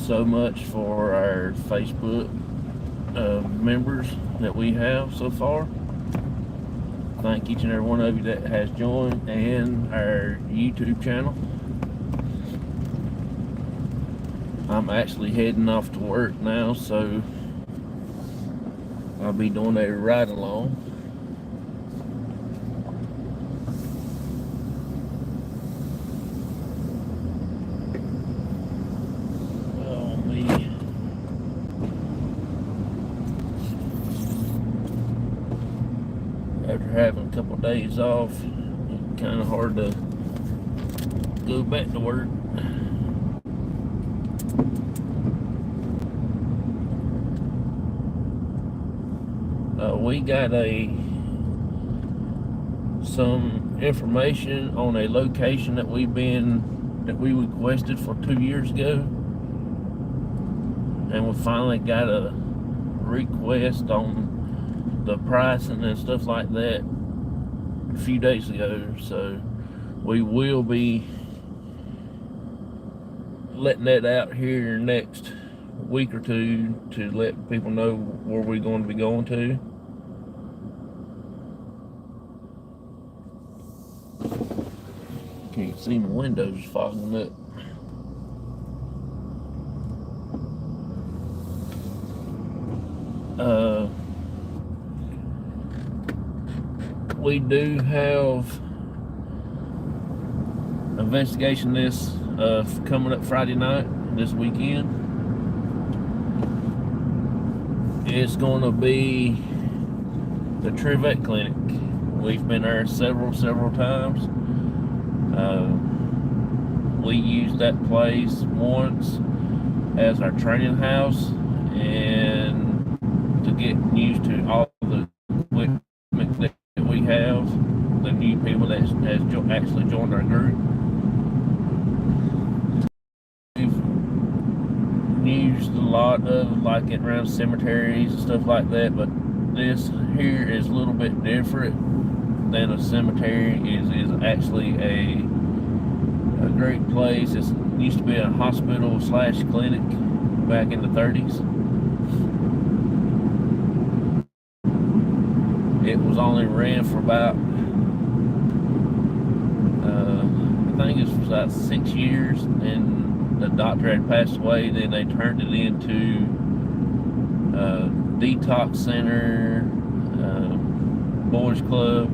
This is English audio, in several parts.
so much for our Facebook members that we have so far. Thank each and every one of you that has joined, and our YouTube channel. I'm actually heading off to work now, so I'll be doing a ride along. After having a couple days off, it's kind of hard to go back to work. We got some information on a location that we requested for 2 years ago, and we finally got a request on the pricing and stuff like that a few days ago. So we will be letting that out here next week or two to let people know where we're going to be going to. Can't see my windows fogging up. We do have investigation this coming up Friday night this weekend. It's going to be the Trivet Clinic. We've been there several times. We used that place once as our training house and to get used to all the equipment that we have, the new people that has actually joined our group. We've used a lot of, like, it around cemeteries and stuff like that, but this here is a little bit different than a cemetery. Is actually a great place. It used to be a hospital / clinic back in the 30s. It was only ran for about I think it was about 6 years, and the doctor had passed away. Then they turned it into detox center, boys club,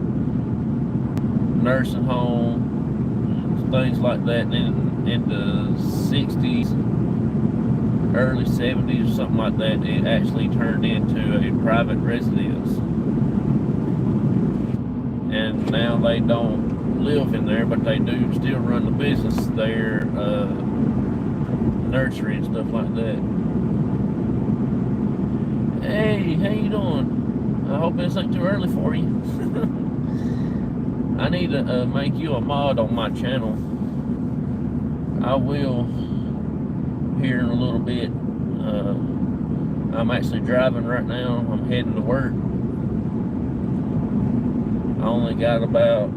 nursing home, things like that. And then in the 60s, early 70s or something like that, it actually turned into a private residence. And now they don't live in there, but they do still run the business there, nursery and stuff like that. Hey, how you doing? I hope this ain't too early for you. I need to make you a mod on my channel. I will here in a little bit. I'm actually driving right now. I'm heading to work. I only got about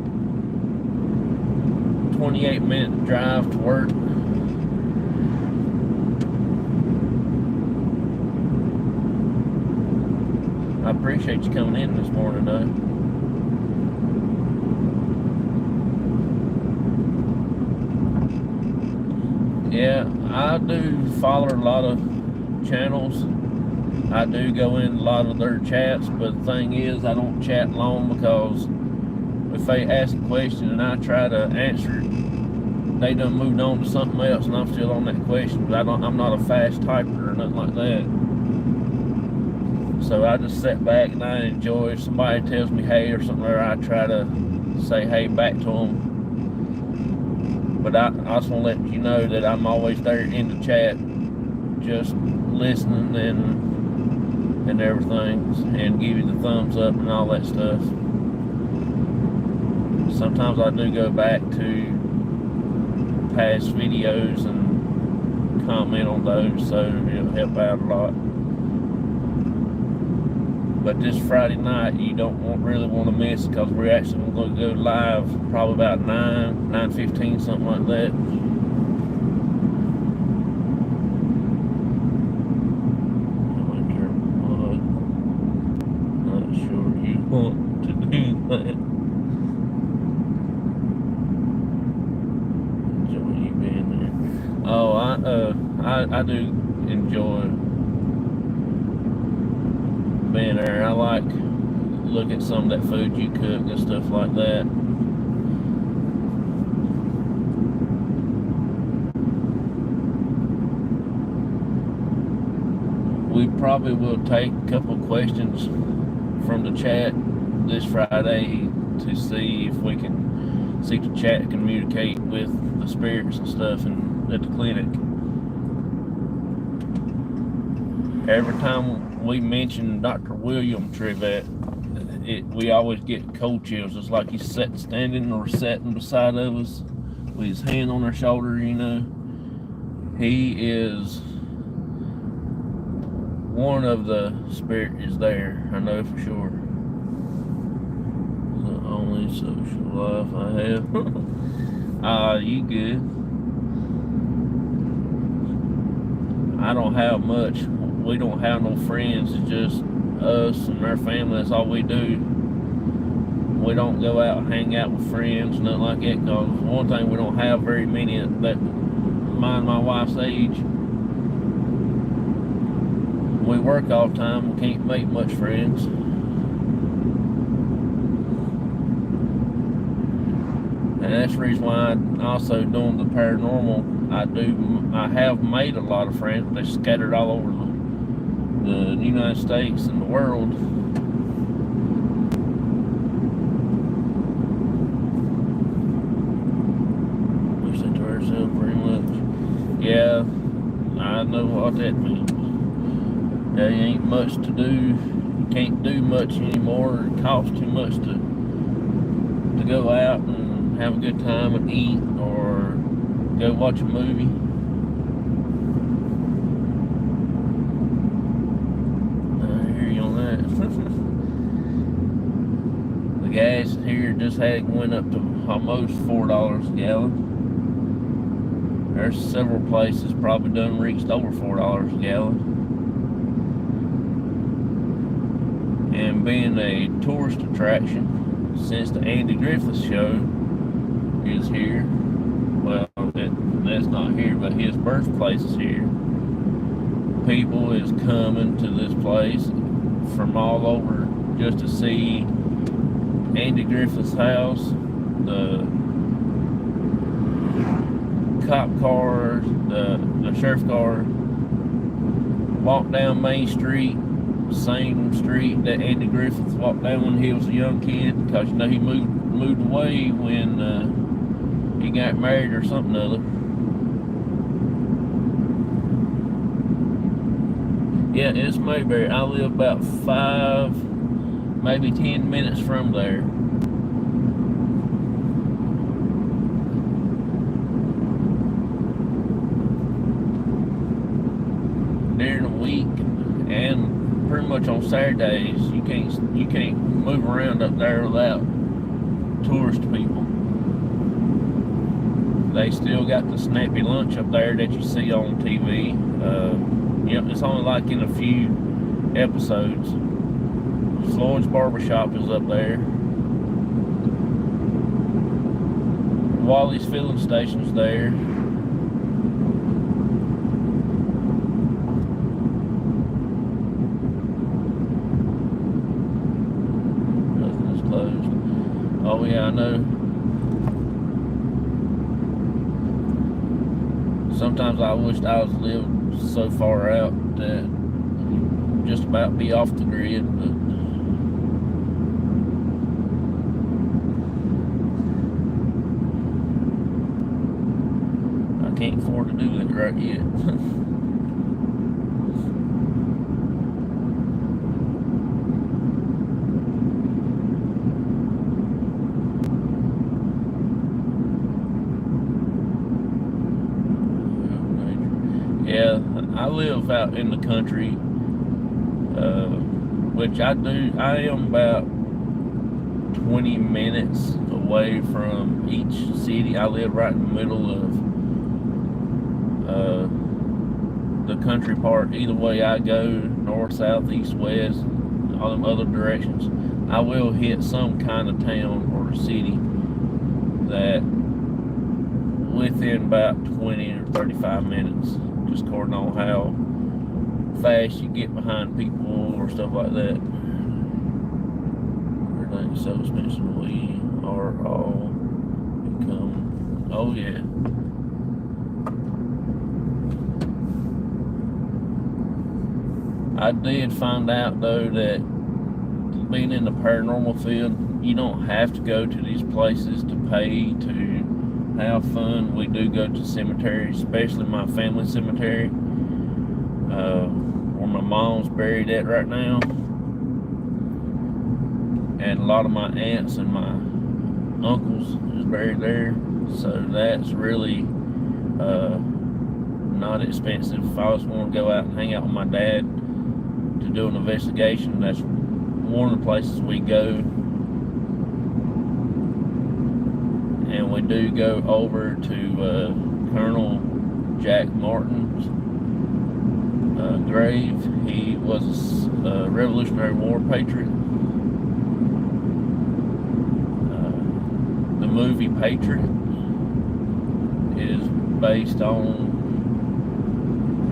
28-minute drive to work. I appreciate you coming in this morning, though. Yeah, I do follow a lot of channels. I do go in a lot of their chats, but the thing is, I don't chat long, because if they ask a question and I try to answer it, they done moved on to something else, and I'm still on that question. But I'm not a fast typer or nothing like that. So I just sit back and I enjoy. If somebody tells me hey or something, or I try to say hey back to them. But I just want to let you know that I'm always there in the chat, just listening and everything, and give you the thumbs up and all that stuff. Sometimes I do go back to past videos and comment on those, so it'll help out a lot. But this Friday night, you don't really want to miss, because we're actually going to go live probably about 9:15, something like that. want to do that. Enjoy you being there. Oh, I do enjoy being there. I like look at some of that food you cook and stuff like that. We probably will take a couple questions from the chat this Friday to see if we can see if the chat communicate with the spirits and stuff at the clinic. Every time we mention Dr. William Trivet, we always get cold chills. It's like he's standing or sitting beside of us with his hand on our shoulder, you know. He is one of the spirit is there, I know for sure. The only social life I have. You good. I don't have much. We don't have no friends. It's just us and our family. That's all we do. We don't go out and hang out with friends, nothing like that, because one thing, we don't have very many that my wife's age. We work all the time. We can't make much friends. And that's the reason why I also doing the paranormal. I have made a lot of friends, but they're scattered all over the United States and the world. We said to ourselves pretty much. Yeah, I know what that means. There ain't much to do. You can't do much anymore. It costs too much to go out and have a good time and eat or go watch a movie. I hear you on that. The gas here just went up to almost $4 a gallon. There's several places probably done reached over $4 a gallon. And being a tourist attraction, since the Andy Griffith show is here, well, that's not here, but his birthplace is here. People is coming to this place from all over just to see Andy Griffith's house, the cop car, the sheriff car, walk down Main Street, same street that Andy Griffith walked down when he was a young kid, because you know he moved away when he got married or something other. Yeah, it's Mayberry. I live about 5, maybe 10 minutes from there. During the week and pretty much on Saturdays, you can't move around up there without tourist people. They still got the snappy lunch up there that you see on TV. Yep, it's only like in a few episodes. Floyd's Barbershop is up there. Wally's filling station's there. Oh yeah, I know. Sometimes I wished I was lived so far out that just about be off the grid, but I can't afford to do that right yet. Yeah, I live out in the country, which I do. I am about 20 minutes away from each city. I live right in the middle of the country part. Either way I go, north, south, east, west, all them other directions, I will hit some kind of town or city that within about 20 or 35 minutes, just according on how fast you get behind people or stuff like that. Everything's so expensive. We are all become, oh yeah. I did find out though that being in the paranormal field, you don't have to go to these places to pay to have fun. We do go to cemeteries, especially my family cemetery, where my mom's buried at right now, and a lot of my aunts and my uncles is buried there. So that's really not expensive. If I just want to go out and hang out with my dad to do an investigation, that's one of the places we go. And we do go over to Colonel Jack Martin's grave. He was a Revolutionary War patriot. The movie Patriot is based on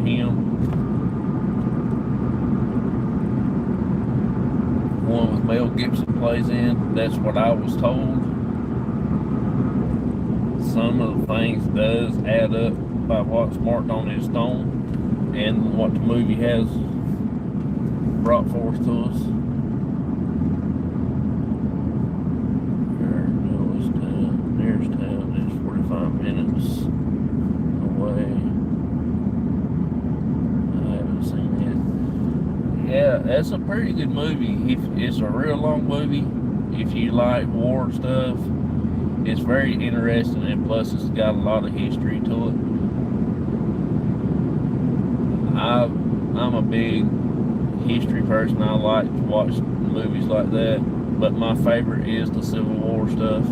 him. One with Mel Gibson plays in. That's what I was told. Some of the things does add up by what's marked on his stone and what the movie has brought forth to us. Nearest town is 45 minutes away. I haven't seen it. Yeah, that's a pretty good movie. It's a real long movie. If you like war stuff, it's very interesting, and plus it's got a lot of history to it. I'm a big history person. I like to watch movies like that, but my favorite is the Civil War stuff.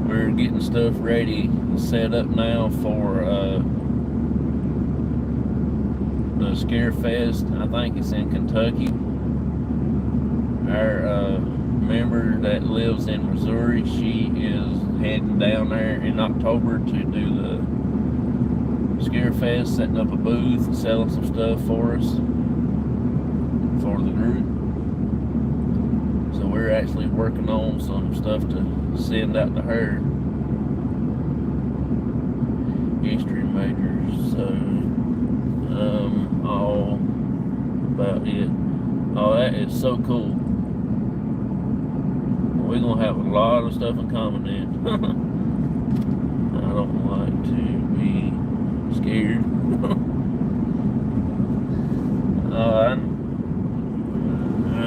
We're getting stuff ready, set up now for the Scare Fest. I think it's in Kentucky. Our member that lives in Missouri, she is heading down there in October to do the Scare Fest, setting up a booth and selling some stuff for us, for the group. So we're actually working on some stuff to send out to her. History majors, so all about it. Oh, that is so cool. We're gonna have a lot of stuff in common then. I don't like to be scared. I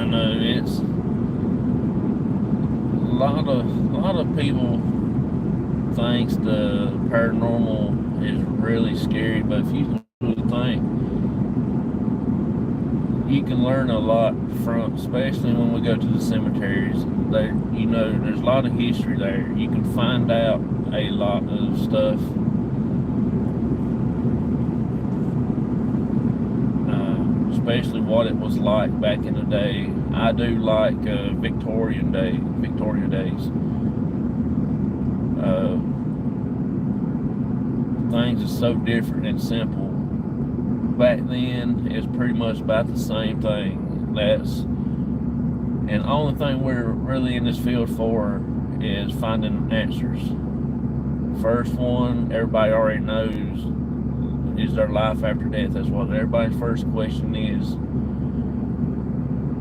know it's a lot of people thinks the paranormal is really scary, but if you really think, you can learn a lot from, especially when we go to the cemeteries. There, you know, there's a lot of history there. You can find out a lot of stuff. Especially what it was like back in the day. I do like Victoria days. Things are so different and simple. Back then, it's pretty much about the same thing. And the only thing we're really in this field for is finding answers. First one, everybody already knows, is there life after death? That's what everybody's first question is.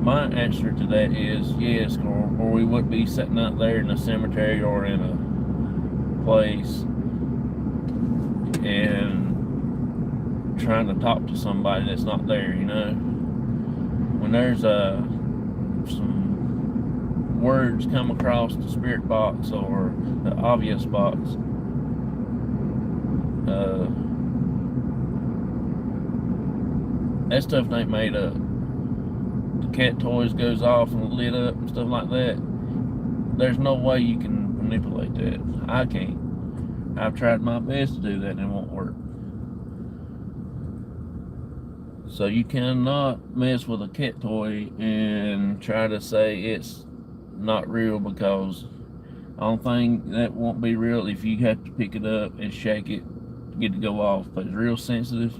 My answer to that is yes, or we wouldn't be sitting out there in a cemetery or in a place and trying to talk to somebody that's not there, you know. When there's some words come across the spirit box or the obvious box, that stuff ain't made up. The cat toys goes off and lit up and stuff like that. there's no way you can manipulate that. I can't. I've tried my best to do that and it won't work. So you cannot mess with a cat toy and try to say it's not real, because the only thing that won't be real if you have to pick it up and shake it to get it to go off. But it's real sensitive.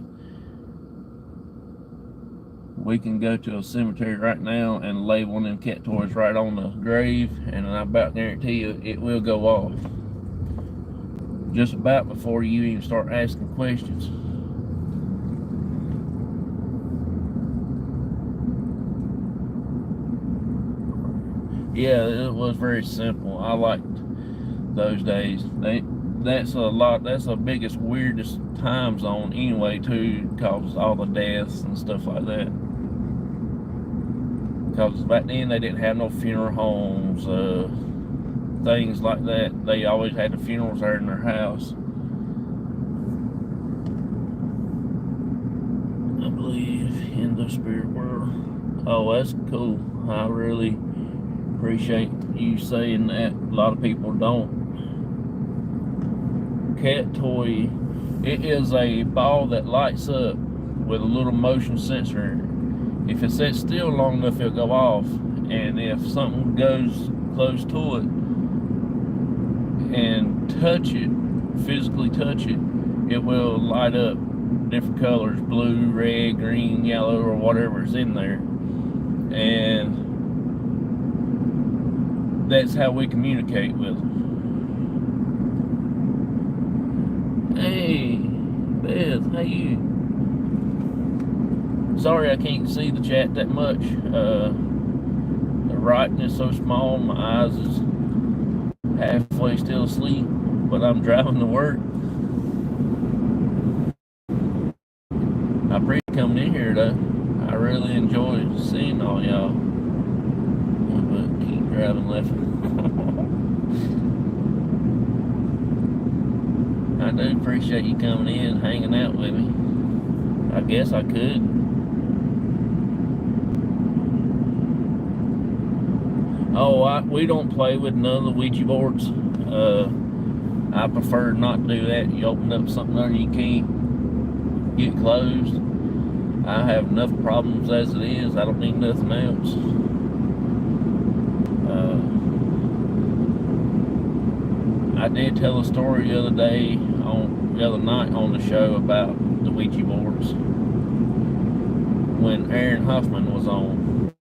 We can go to a cemetery right now and lay one of them cat toys right on the grave, and I about guarantee you it will go off. Just about before you even start asking questions. Yeah, it was very simple. I liked those days. That's the biggest, weirdest time zone anyway too, because all the deaths and stuff like that. Because back then they didn't have no funeral homes, things like that. They always had the funerals there in their house. I believe in the spirit world. Oh, that's cool. I really appreciate you saying that. A lot of people don't. Cat toy, it is a ball that lights up with a little motion sensor in it. If it sits still long enough, it'll go off, and if something goes close to it and touch it, physically touch it, it will light up different colors: blue, red, green, yellow, or whatever's in there. And that's how we communicate with them. Hey, Beth, how you? Sorry I can't see the chat that much. The writing is so small, my eyes is halfway still asleep, but I'm driving to work. I appreciate coming in here though. I really enjoy seeing all y'all. But keep driving left. I do appreciate you coming in, hanging out with me. I guess I could. Oh, we don't play with none of the Ouija boards. I prefer not to do that. You open up something there you can't get closed. I have enough problems as it is. I don't need nothing else. I did tell a story the other night on the show about the Ouija boards when Aaron Huffman was on.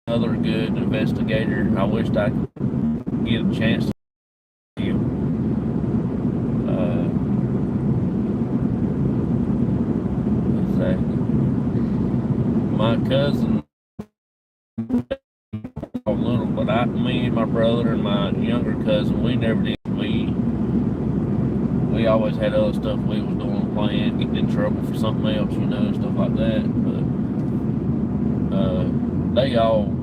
Another good investigator. I wished I could get a chance to see him. Exactly. My cousin, a little, but me and my brother and my younger cousin, we never did. We always had other stuff we was doing, playing, getting in trouble for something else, stuff like that. But they all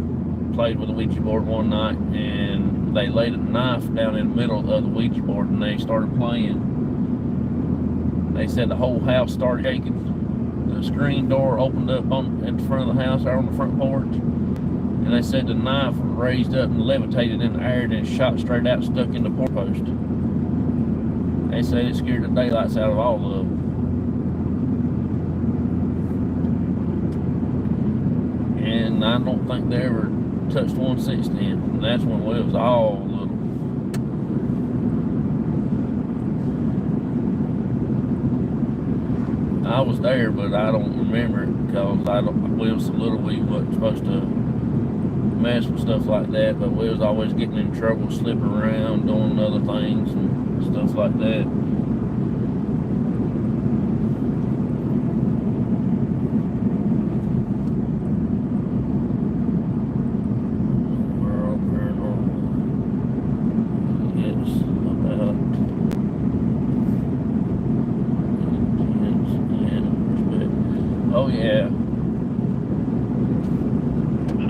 played with a Ouija board one night, and they laid a knife down in the middle of the Ouija board, and they started playing. They said the whole house started shaking. The screen door opened up at the front of the house, out on the front porch, and they said the knife raised up and levitated in the air, and it shot straight out, stuck in the porch post. They said it scared the daylights out of all of them. And I don't think they ever touched one since then. And that's when we was all little. I was there, but I don't remember it because we was so little we wasn't supposed to mess with stuff like that. But we was always getting in trouble, slipping around, doing other things and stuff like that.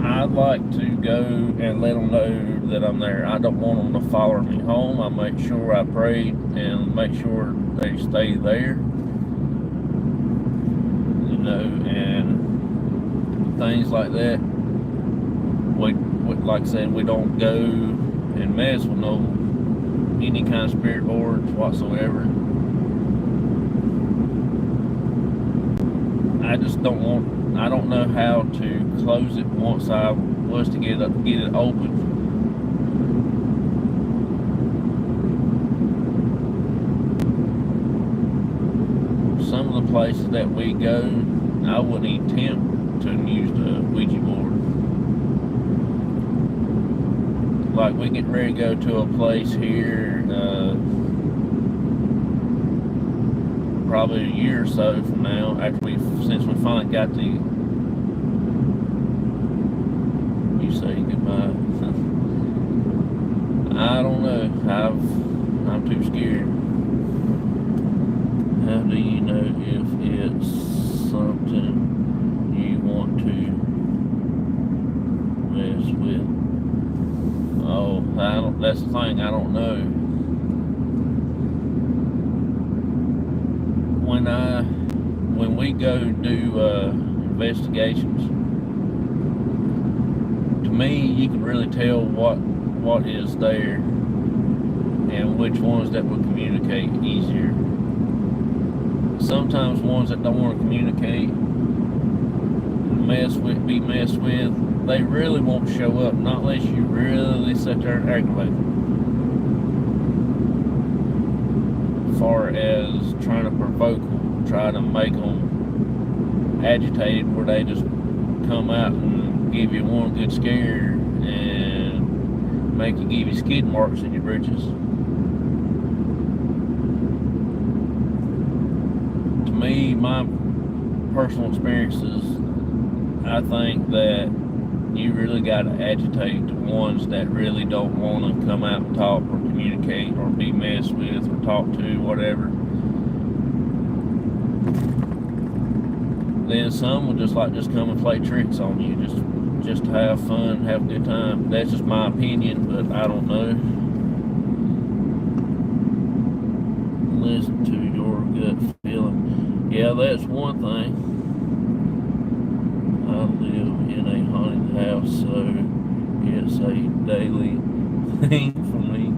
I'd like to go and let them know that I'm there. I don't want them to follow me home. I make sure I pray and make sure they stay there, and things like that. like I said, we don't go and mess with any kind of spirit boards whatsoever. I just don't want. I don't know how to close it once I was to get it open. Some of the places that we go, I wouldn't even attempt to use the Ouija board. Like, we get ready to go to a place here, probably a year or so from now, since we finally got the, you say goodbye. I don't know. I'm too scared. How do you know if it's something you want to mess with? Oh, that's the thing, I don't know. When we go do investigations, to me, you can really tell what is there and which ones that will communicate easier. Sometimes ones that don't want to communicate, be messed with, they really won't show up, not unless you really sit there and aggravate them. As far as trying to provoke them, try to make them agitated, where they just come out and give you one good scare and give you skid marks in your britches. To me, my personal experiences, I think that you really got to agitate the ones that really don't want to come out and talk or communicate or be messed with or talk to, whatever. Then some will just come and play tricks on you, just to have fun, have a good time. That's just my opinion, but I don't know. Listen to your gut feeling. Yeah, that's one thing. I live in a haunted house, so it's a daily thing for me.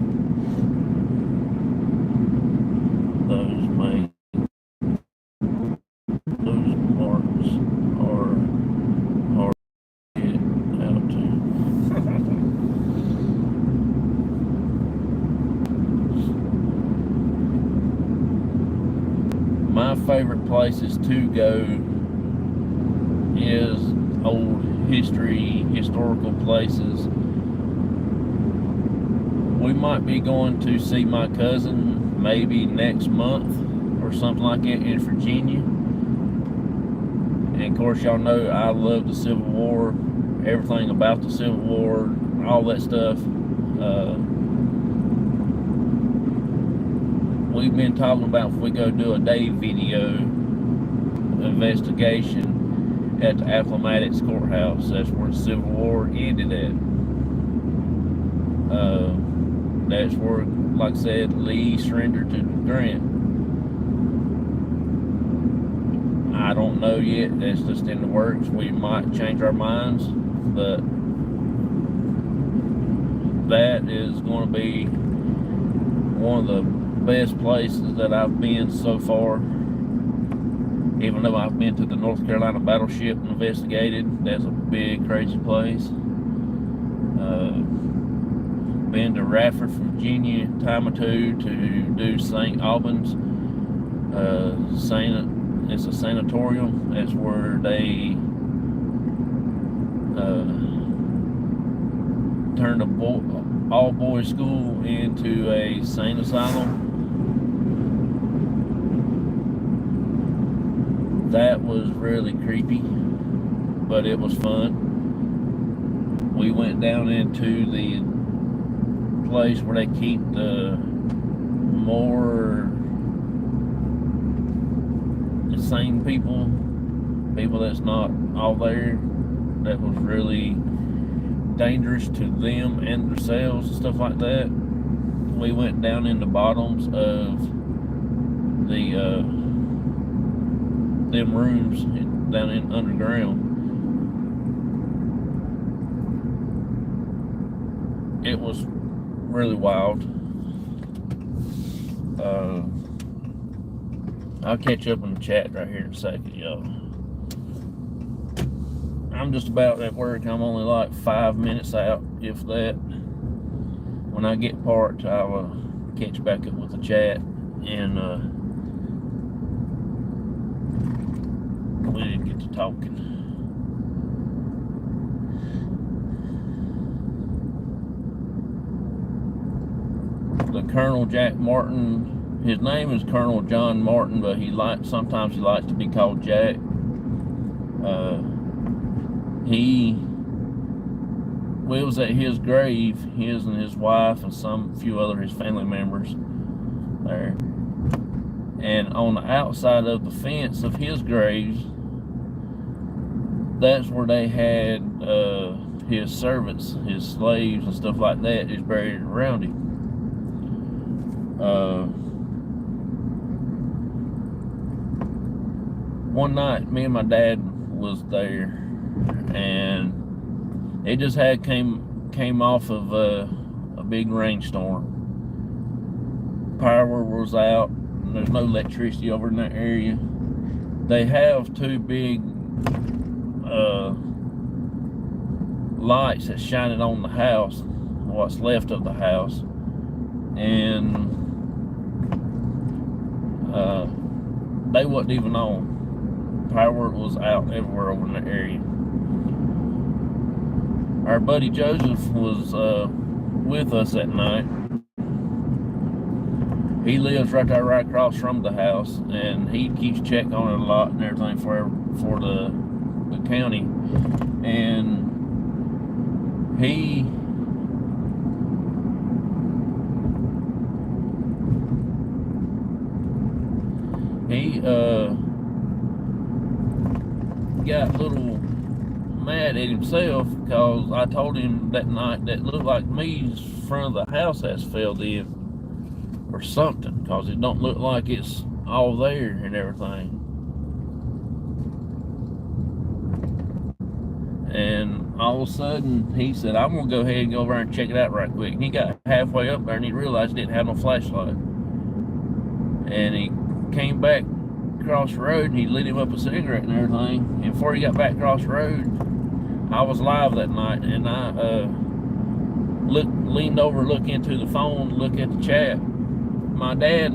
Those marks are hard to get out to. My favorite places to go is old historical places. We might be going to see my cousin maybe next month or something like that in Virginia. And of course, y'all know I love the Civil War, everything about the Civil War, all that stuff. We've been talking about if we go do a day video investigation at the Appomattox Courthouse. That's where the Civil War ended at. That's where, like I said, Lee surrendered to Grant. I don't know yet. That's just in the works. We might change our minds, but that is going to be one of the best places that I've been so far. Even though I've been to the North Carolina battleship and investigated, that's a big, crazy place. Been to Radford, Virginia, time or two to do St. Albans. It's a sanatorium. That's where they turned a all-boys school into a sane asylum. That was really creepy, but it was fun. We went down into the place where they keep the more insane people that's not all there, that was really dangerous to them and themselves and stuff like that. We went down in the bottoms of the them rooms down in underground. it was really wild. I'll catch up in the chat right here in a second, y'all. I'm just about at work. I'm only like 5 minutes out, if that. When I get parked, I'll catch back up with the chat, and we didn't get to talking. The Colonel Jack Martin, his name is Colonel John Martin, but sometimes he likes to be called Jack. We was at his grave, his and his wife and some few other his family members there. And on the outside of the fence of his graves, that's where they had his servants, his slaves and stuff like that is buried around him. One night, me and my dad was there, and it just had came off of a big rainstorm. Power was out, and there's no electricity over in that area. They have two big lights that's shining on the house, what's left of the house, and they wasn't even on. Power was out everywhere over in the area. Our buddy Joseph was with us that night. He lives right there, right across from the house, and he keeps checking on it a lot and everything for the county. And he got a little mad at himself because I told him that night that looked like me's front of the house has filled in or something, because it don't look like it's all there and everything. And all of a sudden he said, I'm gonna go ahead and go over and check it out right quick. And he got halfway up there and he realized he didn't have no flashlight, and he came back across the road and he lit him up a cigarette and everything. And before he got back across the road, I was live that night, and I leaned over, look into the phone, look at the chat. My dad,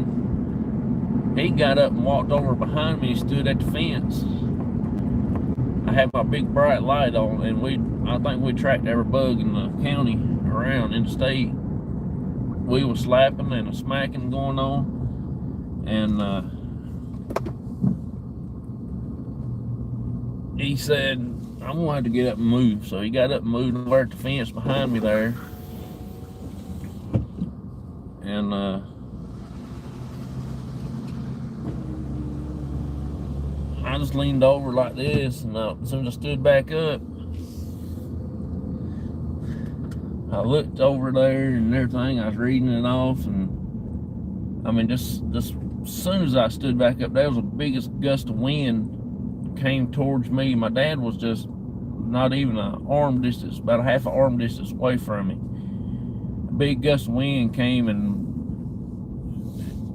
he got up and walked over behind me, stood at the fence. I had my big bright light on, and I think we tracked every bug in the county around in the state. We was slapping and a smacking going on, and he said, I'm gonna have to get up and move. So he got up and moved over at the fence behind me there, and I just leaned over like this, and as soon as I stood back up, I looked over there and everything. I was reading it off, and I mean, just as soon as I stood back up, there was the biggest gust of wind came towards me. My dad was just not even an arm distance, about a half an arm distance away from me. A big gust of wind came and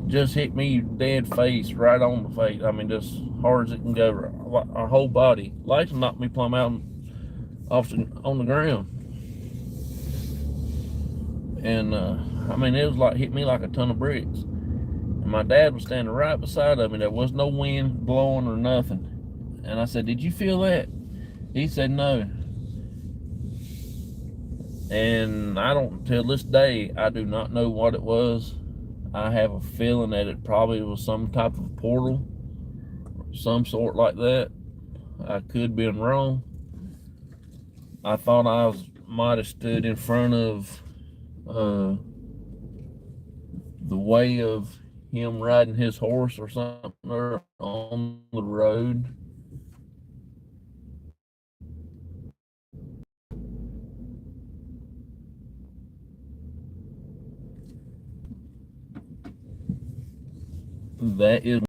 just hit me dead face, right on the face. I mean, just hard as it can go, our whole body. Lights knocked me plumb out on the ground. And I mean, it was like, hit me like a ton of bricks. And my dad was standing right beside of me. There was no wind blowing or nothing. And I said, did you feel that? He said, no. And till this day, I do not know what it was. I have a feeling that it probably was some type of portal, some sort like that. I could be wrong. I thought I might have stood in front of the way of him riding his horse or something on the road. That is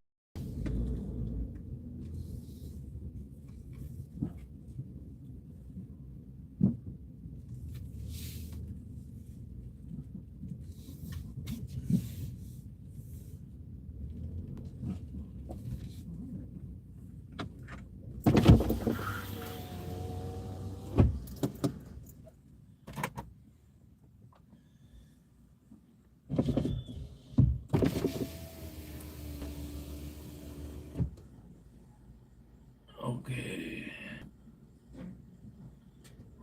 Okay.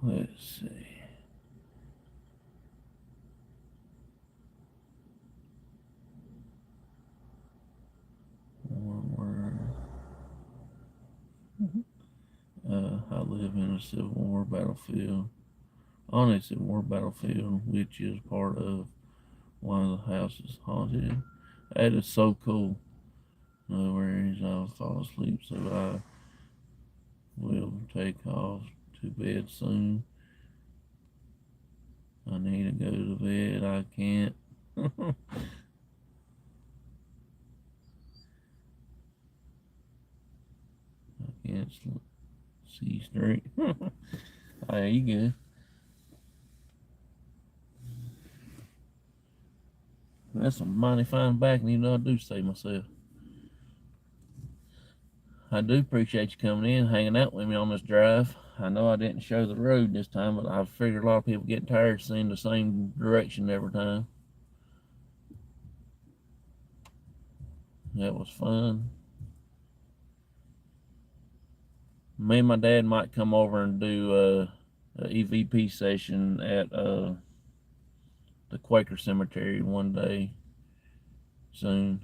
Let's see. I live in a Civil War battlefield. On a Civil War battlefield, which is part of one of the houses haunted. That is so cool. No worries, I'll fall asleep, so I will take off to bed soon. I need to go to bed. I can't. I can't see straight. Hey, you good? That's some mighty fine backing, I do say myself. I do appreciate you coming in, hanging out with me on this drive. I know I didn't show the road this time, but I figured a lot of people get tired of seeing the same direction every time. That was fun. Me and my dad might come over and do a EVP session at the Quaker Cemetery one day soon.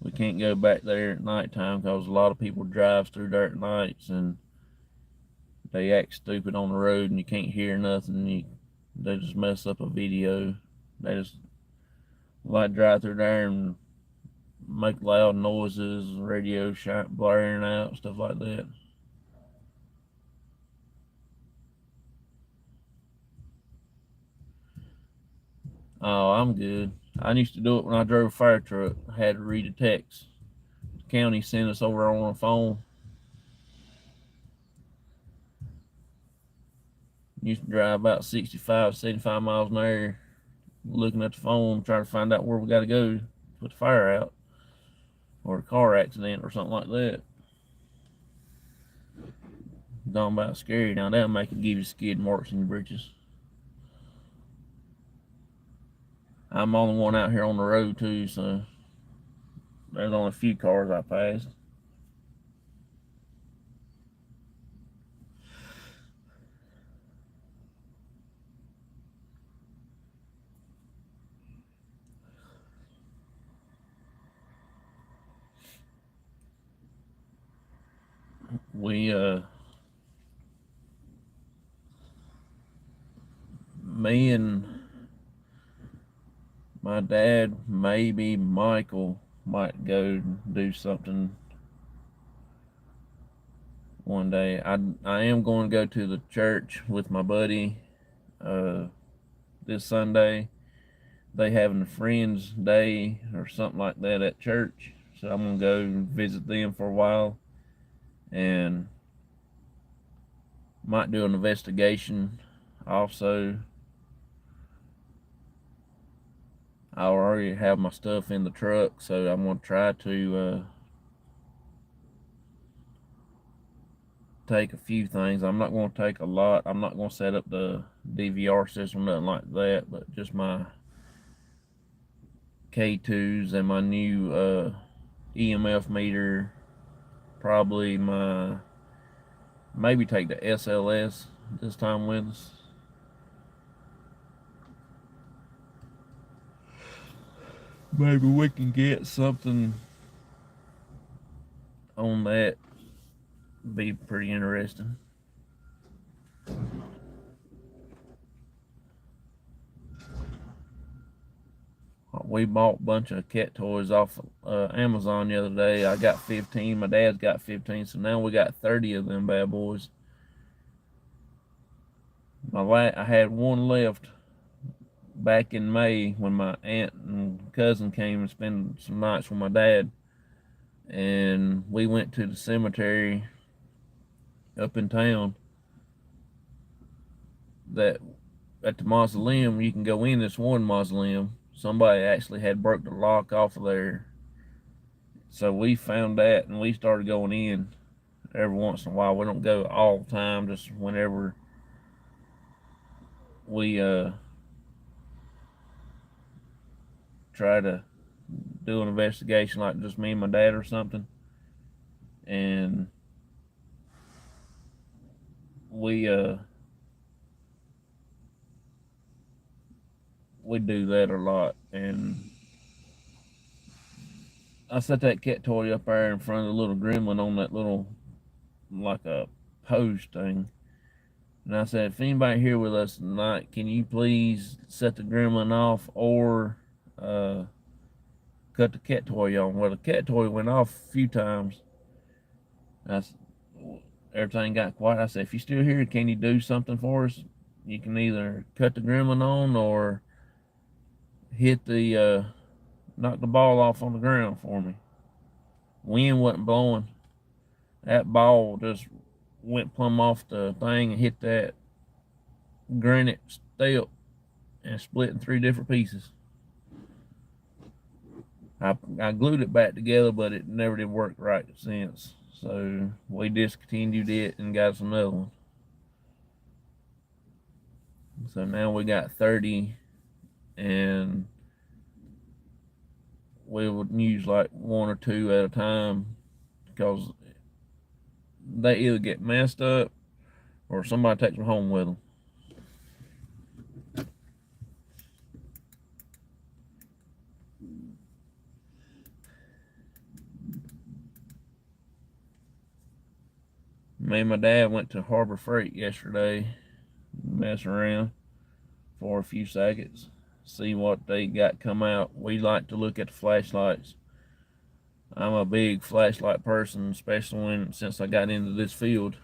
We can't go back there at nighttime because a lot of people drive through there at nights and they act stupid on the road and you can't hear nothing. They just mess up a video. They just like drive through there and make loud noises, radio blaring out, stuff like that. Oh, I'm good. I used to do it when I drove a fire truck. I had to read a text. The county sent us over on the phone. Used to drive about 65, 75 miles an hour, looking at the phone, trying to find out where we got to go to put the fire out, or a car accident or something like that. Talking about scary. Now that'll make it give you skid marks in your britches. I'm the only one out here on the road too, so there's only a few cars I passed. We me and my dad, maybe Michael, might go do something one day. I am going to go to the church with my buddy this Sunday. They having a Friends Day or something like that at church, so I'm gonna go visit them for a while, and might do an investigation. Also, I already have my stuff in the truck, so I'm gonna try to take a few things. I'm not going to take a lot. I'm not going to set up the DVR system, nothing like that, but just my K2s and my new EMF meter. Probably maybe take the SLS this time with us. Maybe we can get something on that. Be pretty interesting. We bought a bunch of cat toys off Amazon the other day. I got 15. My dad's got 15, so now we got 30 of them bad boys. I had one left back in May when my aunt and cousin came and spent some nights with my dad, and we went to the cemetery up in town. That at the mausoleum, you can go in this one mausoleum. Somebody actually had broke the lock off of there, so we found that and we started going in every once in a while. We don't go all the time, just whenever we try to do an investigation, like just me and my dad or something. And we do that a lot. And I set that cat toy up there in front of the little gremlin on that little, like a post thing. And I said, if anybody here with us tonight, can you please set the gremlin off or cut the cat toy on? Well, the cat toy went off a few times. That's everything got quiet. I said, if you're still here, can you do something for us? You can either cut the gremlin on or hit the knock the ball off on the ground for me. Wind wasn't blowing. That ball just went plumb off the thing and hit that granite step and split in 3 different pieces. I glued it back together, but it never did work right since. So we discontinued it and got us another one. So now we got 30, and we would use like 1 or 2 at a time because they either get messed up or somebody takes them home with them. Me and my dad went to Harbor Freight yesterday, mess around for a few seconds, see what they got come out. We like to look at the flashlights. I'm a big flashlight person, especially since I got into this field.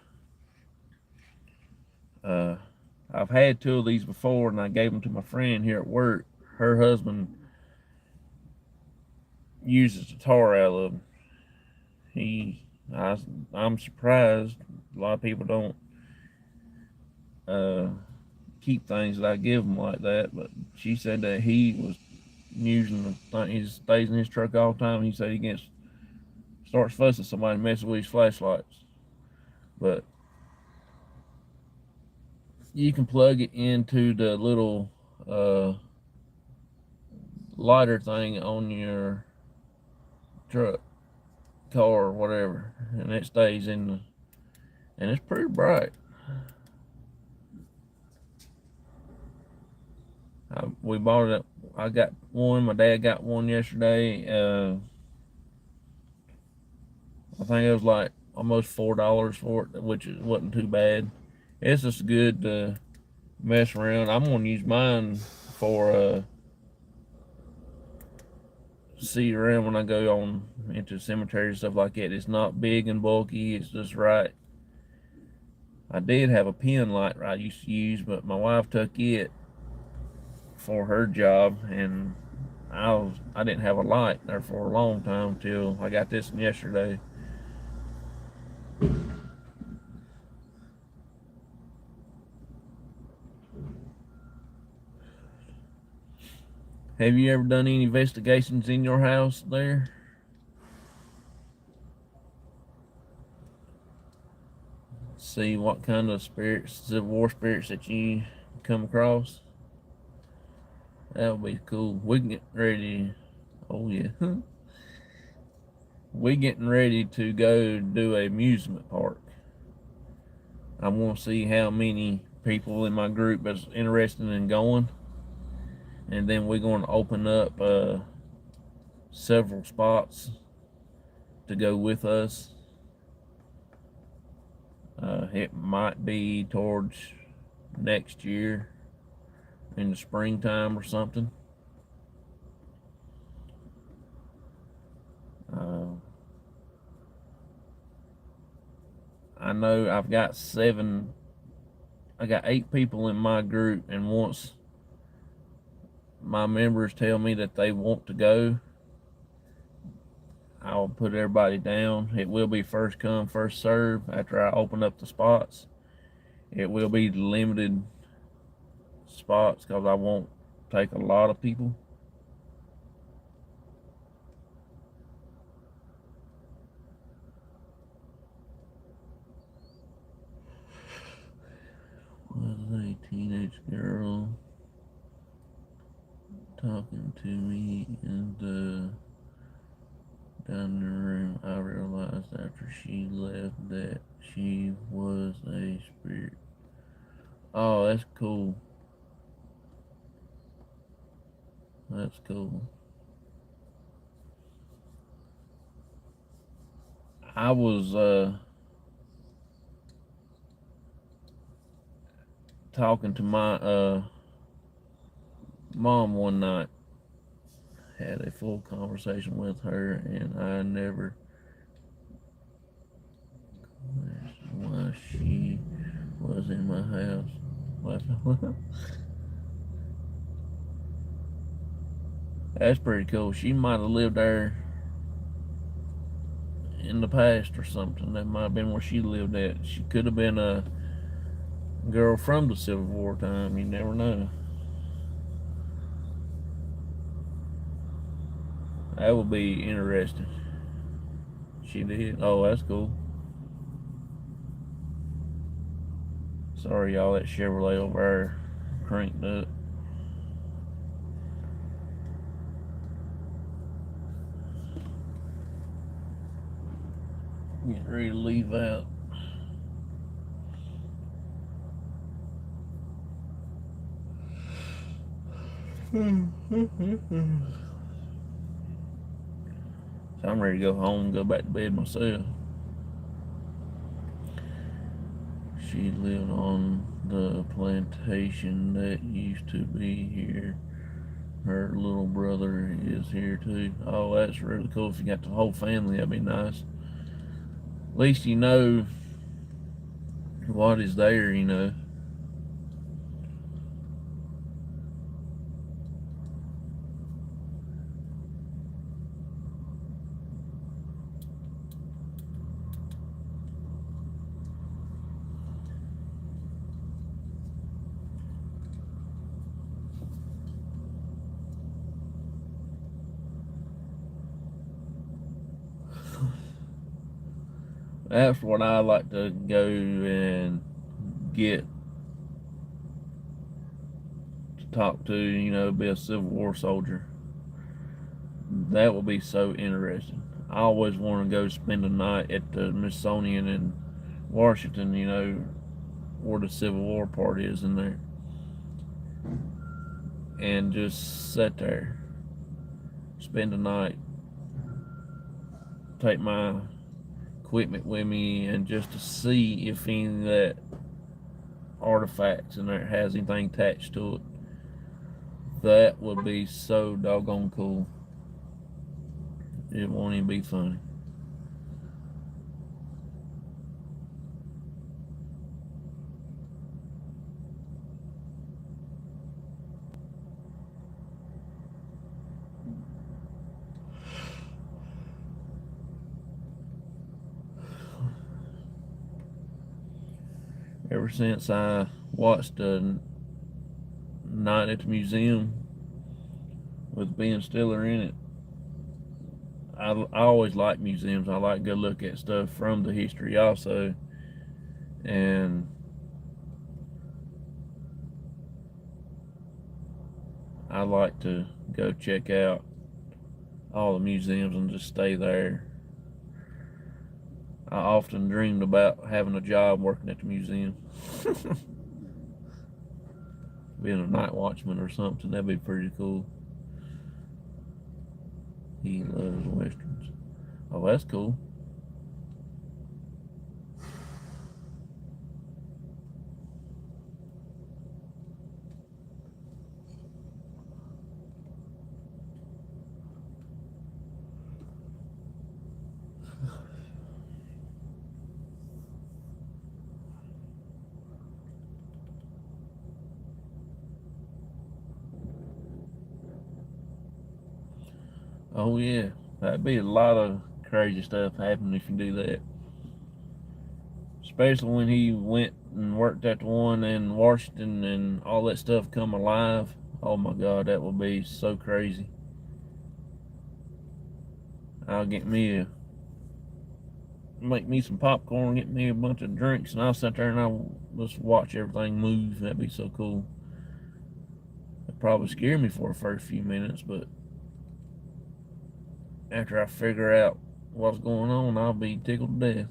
I've had 2 of these before, and I gave them to my friend here at work. Her husband uses the tar out of them. I'm surprised a lot of people don't keep things that I give them like that, but she said that he was using the thing. He stays in his truck all the time. He said he starts fussing somebody messing with his flashlights. But you can plug it into the little lighter thing on your truck, car, or whatever, and it stays in the, and it's pretty bright. We bought it. I got one. My dad got one yesterday. I think it was like almost $4 for it, which wasn't too bad. It's just good to mess around. I'm gonna use mine for see around when I go on into cemeteries and stuff like that. It's not big and bulky. It's just right. I did have a pen light I used to use, but my wife took it for her job, and I didn't have a light there for a long time until I got this one yesterday. Have you ever done any investigations in your house there? See what kind of spirits, Civil War spirits that you come across? That would be cool. We can get ready. Oh yeah. We getting ready to go do a amusement park. I want to see how many people in my group is interested in going, and then we're going to open up several spots to go with us. It might be towards next year in the springtime or something. I know I've got 8 people in my group, and once my members tell me that they want to go, I'll put everybody down. It will be first come, first serve after I open up the spots. It will be limited spots because I won't take a lot of people. Was a teenage girl talking to me in the dining room. I realized after she left that she was a spirit. Oh, that's cool. That's cool. I was talking to my mom one night, had a full conversation with her, and I never questioned why she was in my house. That's pretty cool. She might have lived there in the past or something. That might have been where she lived at. She could have been a girl from the Civil War time. You never know. That would be interesting. She did. Oh, that's cool. Sorry, y'all. That Chevrolet over there cranked up. Getting ready to leave out. So I'm ready to go home and go back to bed myself. She lived on the plantation that used to be here. Her little brother is here too. Oh, that's really cool. If you got the whole family, that'd be nice. At least you know what is there. That's what I like to go and get to talk to, be a Civil War soldier. That would be so interesting. I always want to go spend a night at the Smithsonian in Washington, where the Civil War part is in there, and just sit there, spend the night, take my equipment with me, and just to see if any of that artifacts in there has anything attached to it. That would be so doggone cool. It won't even be funny. Ever since I watched Night at the Museum with Ben Stiller in it, I always like museums. I like to go look at stuff from the history also, and I like to go check out all the museums and just stay there. I often dreamed about having a job working at the museum. Being a night watchman or something, that'd be pretty cool. He loves westerns. Oh, that's cool. Oh yeah, that'd be a lot of crazy stuff happening if you do that. Especially when he went and worked at the one in Washington and all that stuff come alive. Oh my God, that would be so crazy. I'll make me some popcorn, get me a bunch of drinks, and I'll sit there and I'll just watch everything move. That'd be so cool. It'd probably scare me for the first few minutes, but after I figure out what's going on, I'll be tickled to death.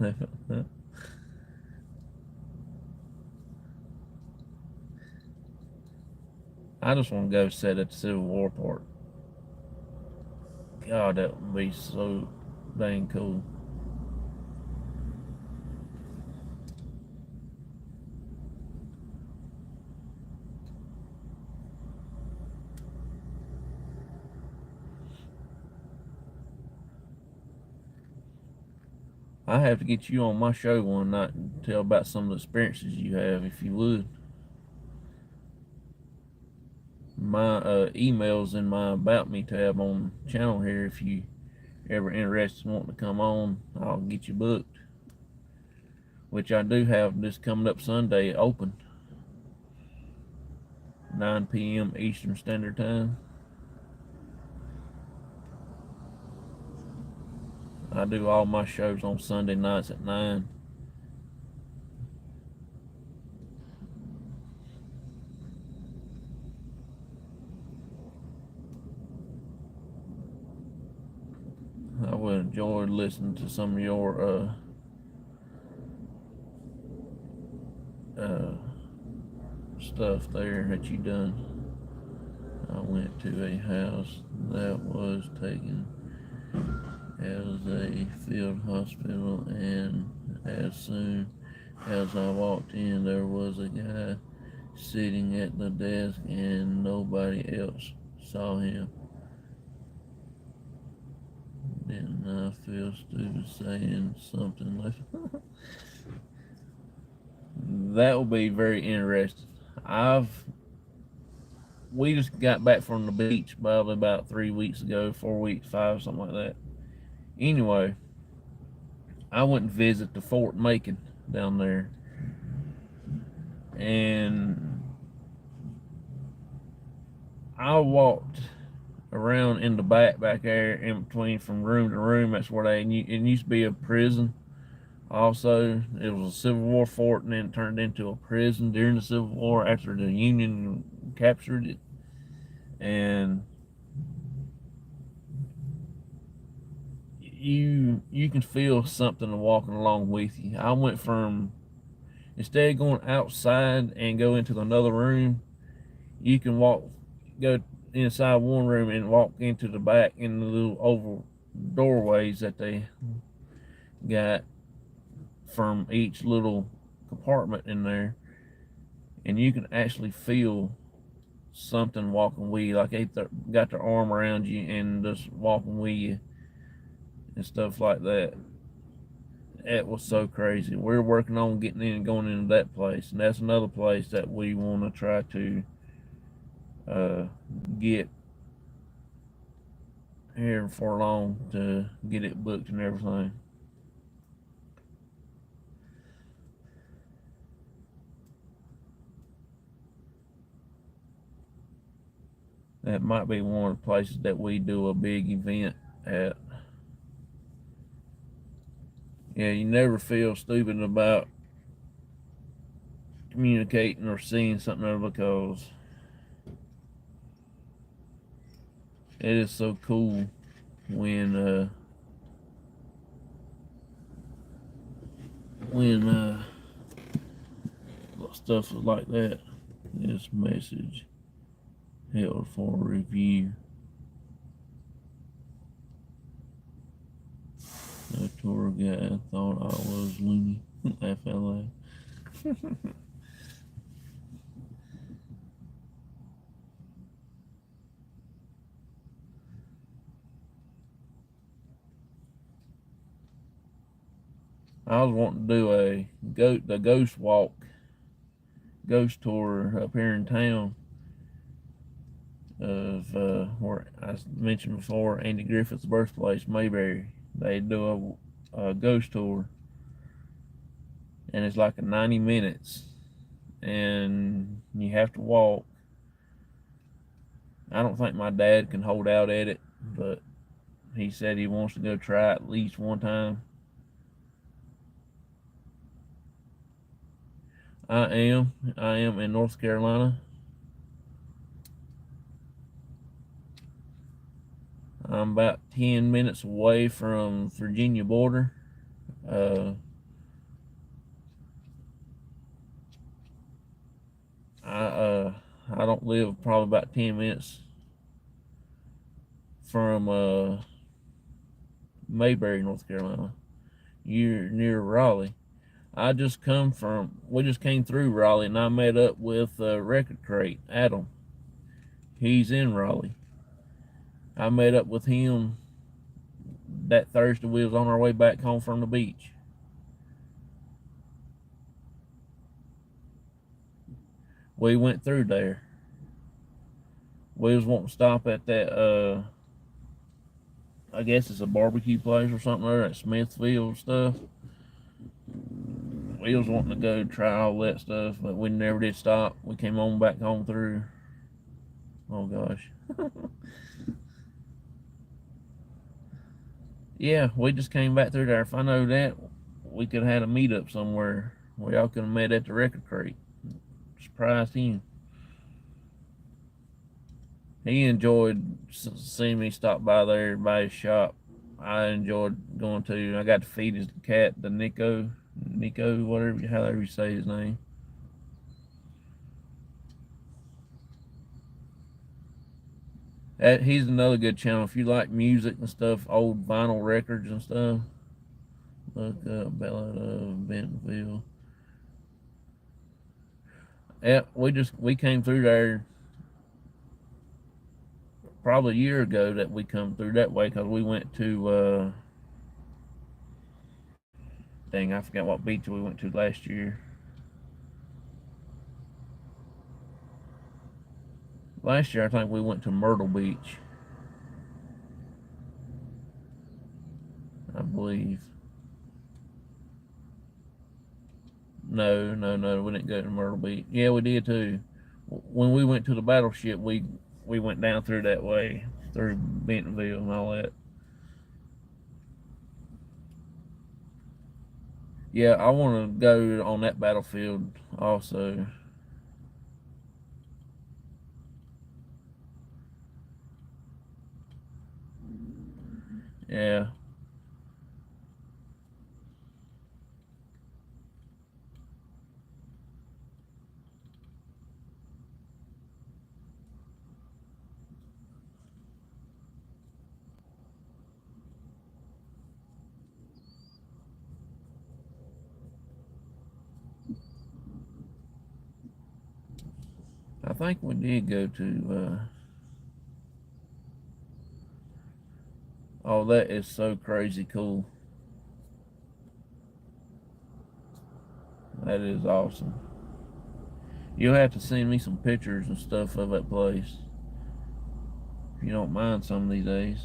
I just want to go sit at the Civil War Park. God, that would be so dang cool. I have to get you on my show one night and tell about some of the experiences you have, if you would. My email's in my About Me tab on the channel here. If you ever interested in wanting to come on, I'll get you booked. Which I do have this coming up Sunday open, 9 p.m. Eastern Standard Time. I do all my shows on Sunday nights at 9. I would enjoy listening to some of your stuff there that you done. I went to a house that was taken as a field hospital, and as soon as I walked in, there was a guy sitting at the desk and nobody else saw him. Didn't I feel stupid saying something like that? Will be very interesting. We just got back from the beach probably about 3 weeks ago, 4 weeks, 5, something like that. Anyway, I went and visited the Fort Macon down there, and I walked around in the back there in between from room to room. That's where it used to be a prison. Also, it was a Civil War fort, and then it turned into a prison during the Civil War after the Union captured it. And you can feel something walking along with you. I went from, instead of going outside and go into another room, you can go inside one room and walk into the back in the little oval doorways that they got from each little compartment in there, and you can actually feel something walking with you, like they got their arm around you and just walking with you and stuff like that. It was so crazy. We're working on getting in and going into that place, and that's another place that we want to try to get here for long, to get it booked and everything. That might be one of the places that we do a big event at. Yeah, you never feel stupid about communicating or seeing something there, because it is so cool when stuff like that. This message held for review. The tour guide thought I was loony. Laugh out loud. I was wanting to do the ghost walk, ghost tour up here in town of where I mentioned before, Andy Griffith's birthplace, Mayberry. They do a ghost tour, and it's like a 90 minutes, and you have to walk. I don't think my dad can hold out at it, but he said he wants to go try it at least one time. I am in North Carolina. I'm about 10 minutes away from Virginia border. don't live probably about 10 minutes from Mayberry, North Carolina. You're near Raleigh. We just came through Raleigh, and I met up with Record Crate, Adam. He's in Raleigh. I met up with him that Thursday. We was on our way back home from the beach. We went through there. We was wanting to stop at that, I guess it's a barbecue place or something there at Smithfield stuff. We was wanting to go try all that stuff, but we never did stop. We came on back home through. Oh gosh. Yeah, we just came back through there. If I know that, we could have had a meetup somewhere. We all could have met at the Record Crate. Surprised him. He enjoyed seeing me stop by there by his shop. I enjoyed going to. I got to feed his cat, the Nico, whatever, however you say his name. He's another good channel. If you like music and stuff, old vinyl records and stuff, look up Ballad of Bentonville. Yeah, we came through there probably a year ago that we come through that way because we went to dang, I forgot what beach we went to last year. Last year I think we went to Myrtle Beach, I believe. No, we didn't go to Myrtle Beach. Yeah, we did too. When we went to the battleship, we went down through that way, through Bentonville and all that. Yeah, I want to go on that battlefield also. Yeah, I think we did go to. Oh, that is so crazy cool. That is awesome. You'll have to send me some pictures and stuff of that place if you don't mind some of these days.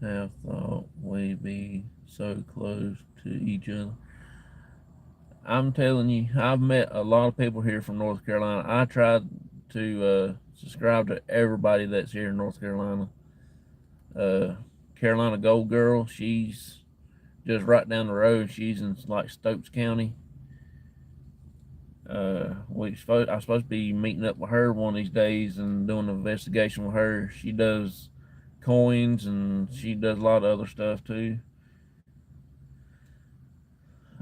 Have thought we'd be so close to each other. I'm telling you, I've met a lot of people here from North Carolina. I tried to subscribe to everybody that's here in North Carolina. Uh, Carolina Gold Girl, she's just right down the road. She's in like Stokes County. I'm supposed to be meeting up with her one of these days and doing an investigation with her. She does coins and she does a lot of other stuff too.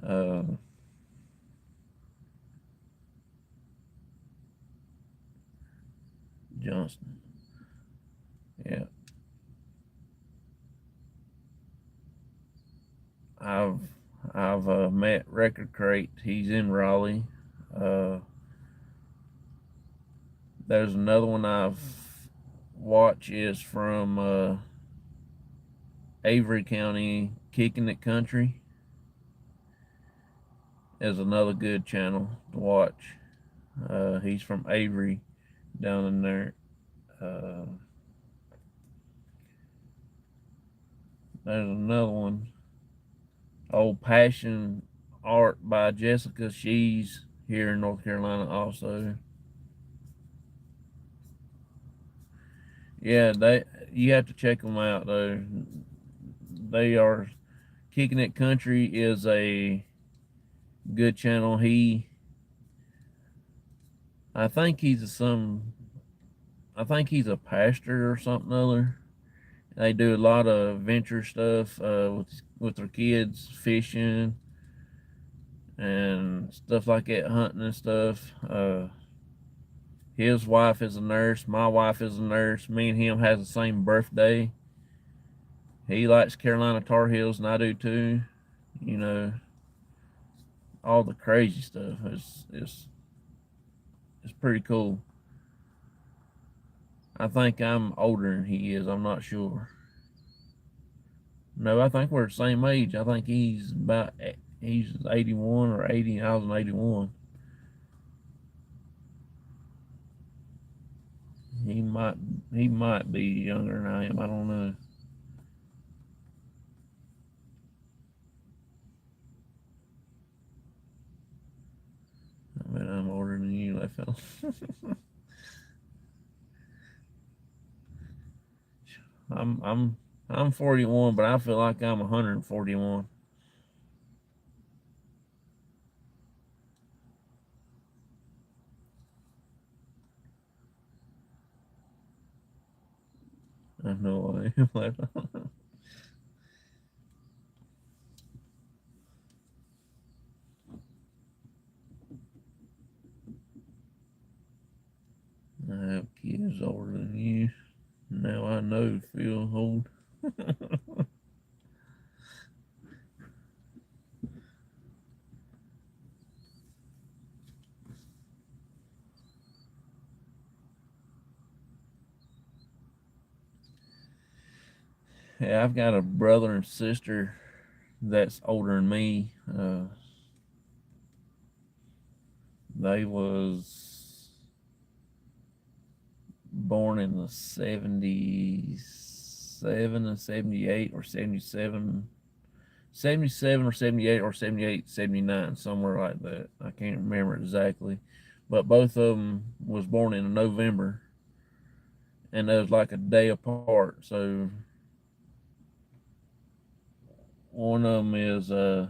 Uh, Johnston. Yeah, I've I've met Record Crate. He's in Raleigh. Uh, there's another one I've watched is from Avery County, Kicking It Country. Is another good channel to watch. He's from Avery down in there. Uh, there's another one, Old Passion Art by Jessica. She's here in North Carolina also. Yeah, they you have to check them out though. They are Kicking It Country is a good channel. I think he's I think he's a pastor or something other. They do a lot of adventure stuff with their kids, fishing and stuff like that, hunting and stuff. His wife is a nurse. My wife is a nurse. Me and him has the same birthday. He likes Carolina Tar Heels, and I do too. You know, all the crazy stuff. It's pretty cool. I think I'm older than he is. I'm not sure. No, I think we're the same age. I think he's 81 or 80. I was in 81. He might he might be younger than I am. I don't know. I mean, I'm older than you, that fella. I'm I'm I'm 41, but I feel like I'm 141. I know I am. I have kids older than you. Now I know feel old. Yeah, I've got a brother and sister that's older than me. They was born in the 77 and 78 or 77, 77 or 78 or 78, 79, somewhere like that. I can't remember exactly. But both of them was born in November, and it was like a day apart. So one of them is I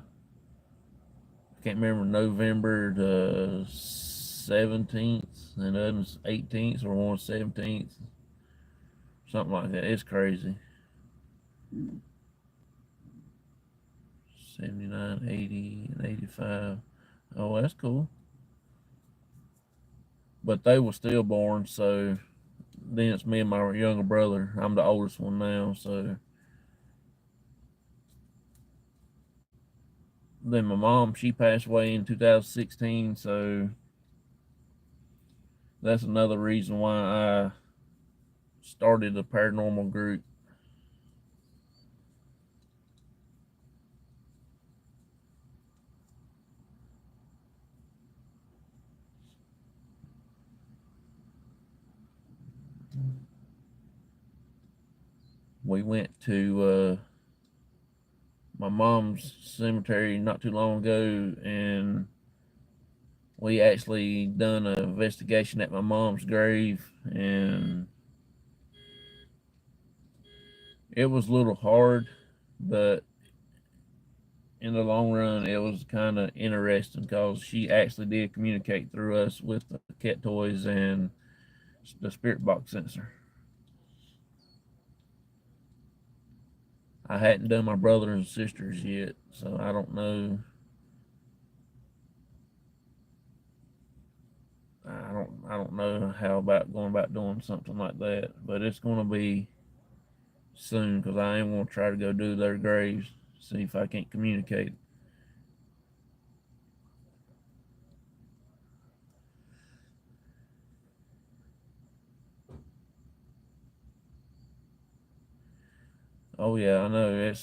can't remember, November the 17th, and the other's 18th, or one 17th, something like that. It's crazy. 79, 80, and 85. Oh, that's cool. But they were stillborn, so then it's me and my younger brother. I'm the oldest one now, so then my mom, she passed away in 2016, so that's another reason why I started a paranormal group. We went to my mom's cemetery not too long ago, and we actually done an investigation at my mom's grave, and it was a little hard, but in the long run, it was kind of interesting because she actually did communicate through us with the cat toys and the spirit box sensor. I hadn't done my brother and sisters yet, so I don't know. I don't know how about going about doing something like that, but it's going to be soon because I am going to try to go do their graves, see if I can't communicate. Oh yeah, I know.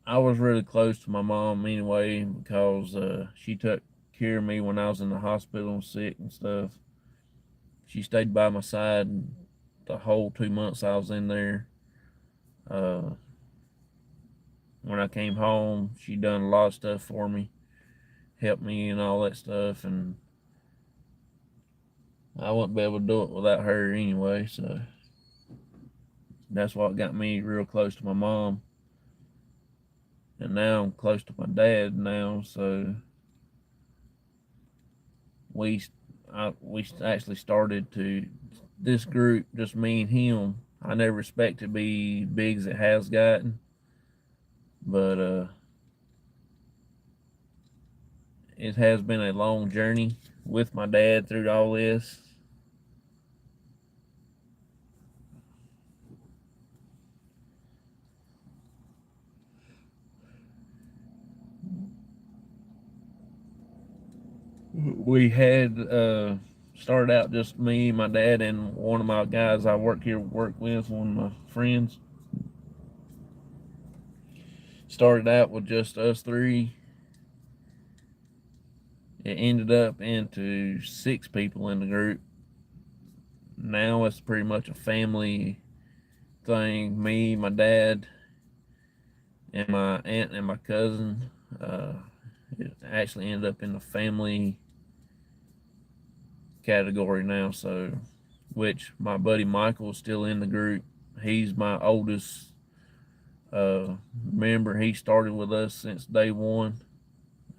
I was really close to my mom anyway because she took care of me when I was in the hospital and sick and stuff. She stayed by my side the whole 2 months I was in there. Uh, when I came home, she done a lot of stuff for me, helped me and all that stuff, and I wouldn't be able to do it without her anyway. So that's what got me real close to my mom, and now I'm close to my dad now. So we we actually started to this group, just me and him. I never expected to be big as it has gotten, but it has been a long journey with my dad through all this. We had started out just me, my dad, and one of my guys I work with, one of my friends. Started out with just us three. It ended up into 6 people in the group. Now it's pretty much a family thing. Me, my dad, and my aunt and my cousin. It actually ended up in the family category now. So, which my buddy Michael is still in the group. He's my oldest member. He started with us since day one.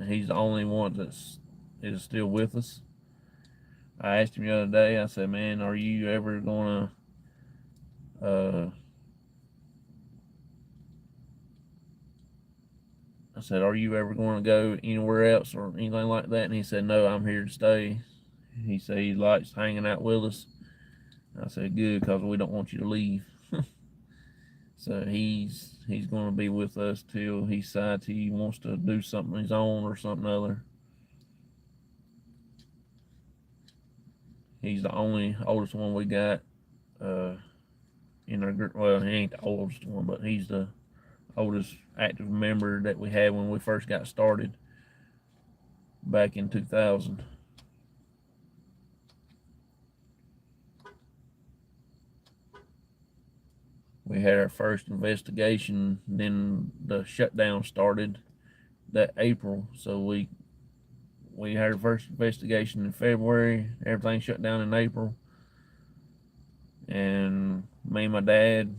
He's the only one that's is still with us. I asked him the other day. I said, "Man, are you ever gonna I said, are you ever going to go anywhere else or anything like that?" And he said, "No, I'm here to stay." He said he likes hanging out with us. I said, "Good, because we don't want you to leave." So he's going to be with us till he decides he wants to do something his own or something other. He's the only oldest one we got in our group. Well, he ain't the oldest one, but he's the oldest active member that we had when we first got started back in 2000. We had our first investigation, then the shutdown started that April. So we had our first investigation in February. Everything shut down in April. And me and my dad,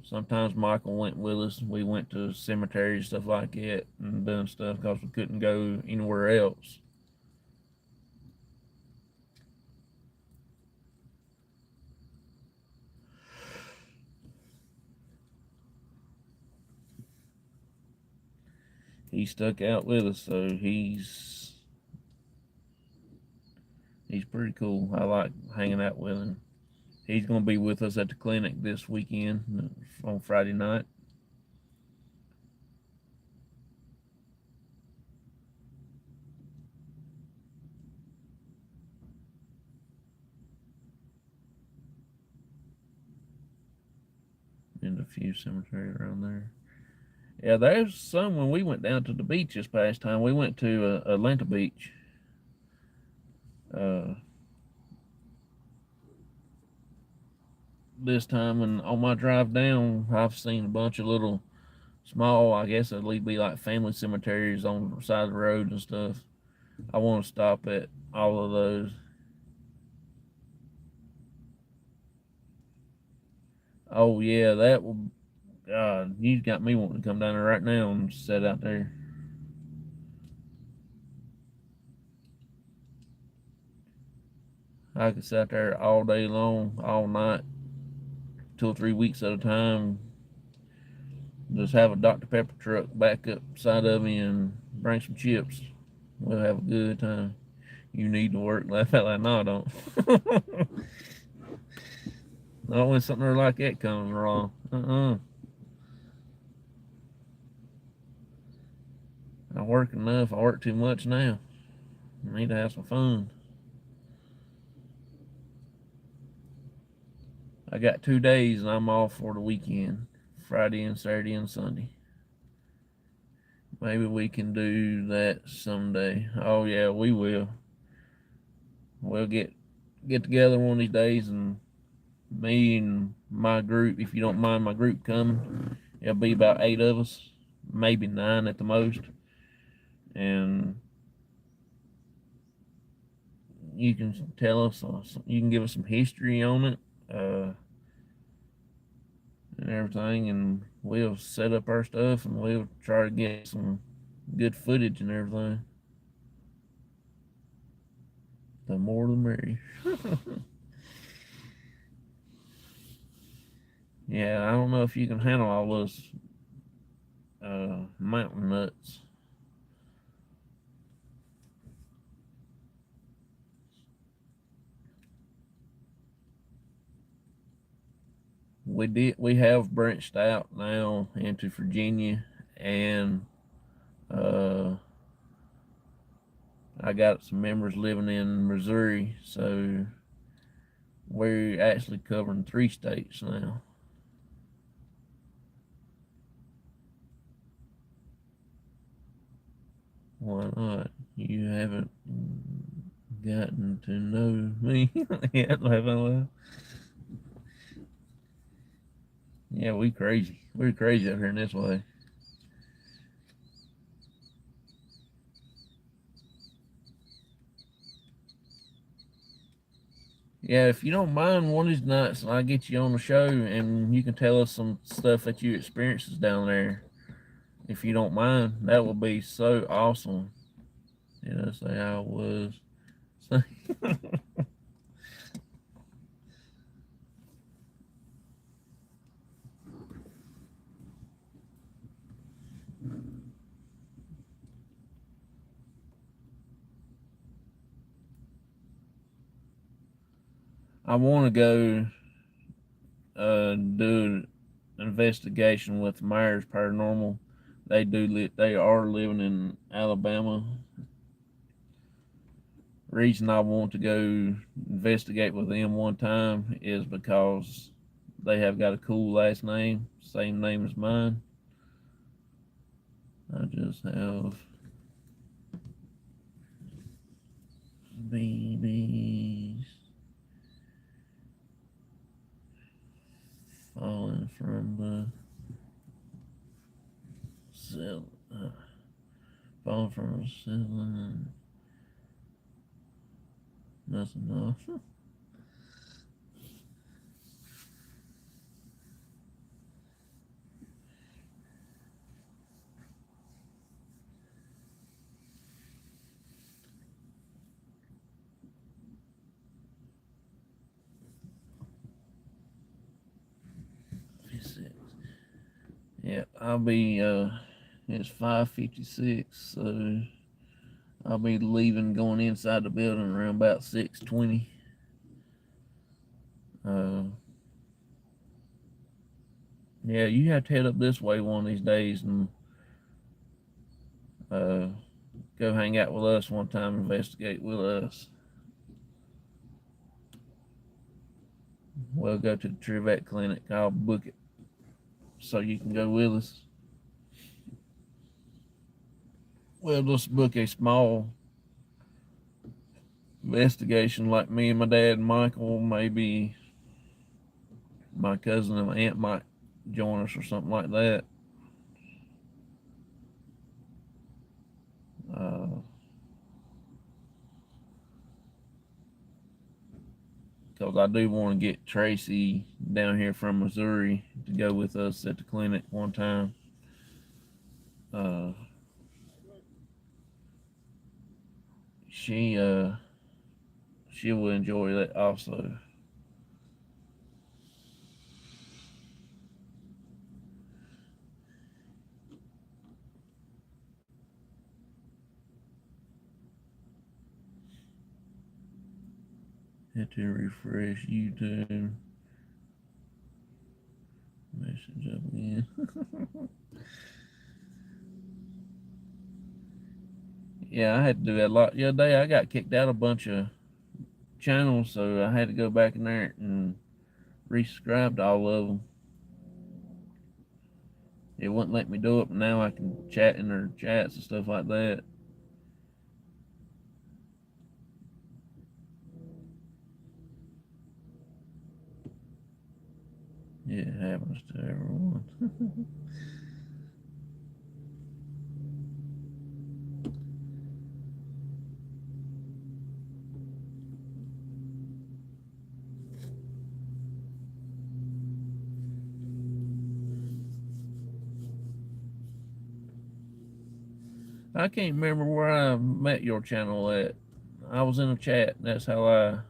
sometimes Michael went with us. We went to cemeteries, stuff like that, and done stuff because we couldn't go anywhere else. He stuck out with us, so he's pretty cool. I like hanging out with him. He's going to be with us at the clinic this weekend on Friday night. In a few cemeteries around there. Yeah, there's some when we went down to the beach this past time. We went to Atlanta Beach. Uh, this time, and on my drive down, I've seen a bunch of little small, I guess it'd be like family cemeteries on the side of the road and stuff. I want to stop at all of those. Oh yeah, that will. God, you got me wanting to come down there right now and sit out there. I could sit there all day long, all night, 2 or 3 weeks at a time. Just have a Dr. Pepper truck back up side of me and bring some chips. We'll have a good time. You need to work. Laugh out loud. No, I don't. Not when something like that comes wrong. I work enough. I work too much now. I need to have some fun. I got 2 days and I'm off for the weekend. Friday and Saturday and Sunday. Maybe we can do that someday. Oh yeah, we will. We'll get together one of these days and me and my group, if you don't mind my group coming, it'll be about 8 of us, maybe 9 at the most. And you can tell us, you can give us some history on it, and everything, and we'll set up our stuff and we'll try to get some good footage and everything. The more the merrier. Yeah, I don't know if you can handle all those mountain nuts. We have branched out now into Virginia, and uh, I got some members living in Missouri, so we're actually covering 3 states now. Why not? You haven't gotten to know me yet, have I? Yeah, we crazy. We're crazy out here in this way. Yeah, if you don't mind one of these nights, I'll get you on the show and you can tell us some stuff that you experiences down there. If you don't mind, that would be so awesome. You know, say how it was. I want to go do an investigation with Myers Paranormal. They are living in Alabama. Reason I want to go investigate with them one time is because they have got a cool last name, same name as mine. I just have babies falling from the ceiling, falling from the ceiling. That's enough. 56. Yeah, I'll be. It's 5:56, so I'll be leaving, going inside the building around about 6:20. Uh, yeah, you have to head up this way one of these days and uh, go hang out with us one time, investigate with us. We'll go to the Trivet Clinic. I'll book it so you can go with us. We'll just book a small investigation, like me and my dad and Michael. Maybe my cousin and my aunt might join us or something like that. Because I do want to get Tracy down here from Missouri to go with us at the clinic one time. Uh, she she will enjoy that also. Had to refresh YouTube. Message up again. Yeah, I had to do that a lot. The other day I got kicked out a bunch of channels, so I had to go back in there and resubscribe to all of them. It wouldn't let me do it, but now I can chat in their chats and stuff like that. It happens to everyone. I can't remember where I met your channel at. I was in a chat. That's how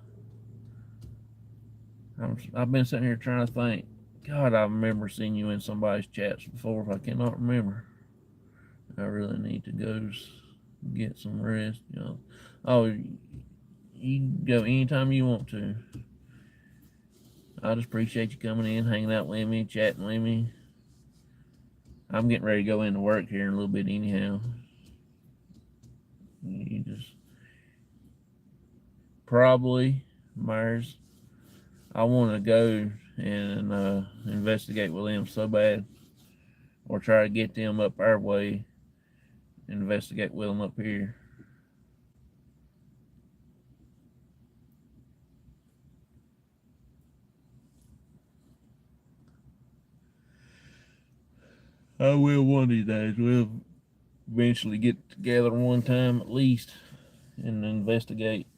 I've been sitting here trying to think. God, I remember seeing you in somebody's chats before. If I cannot remember, I really need to go get some rest. You know. Oh, you can go anytime you want to. I just appreciate you coming in, hanging out with me, chatting with me. I'm getting ready to go into work here in a little bit anyhow. You just probably, Myers, I want to go and investigate with them so bad, or try to get them up our way, investigate with them up here. I will one of these days. We'll eventually get together one time at least and investigate.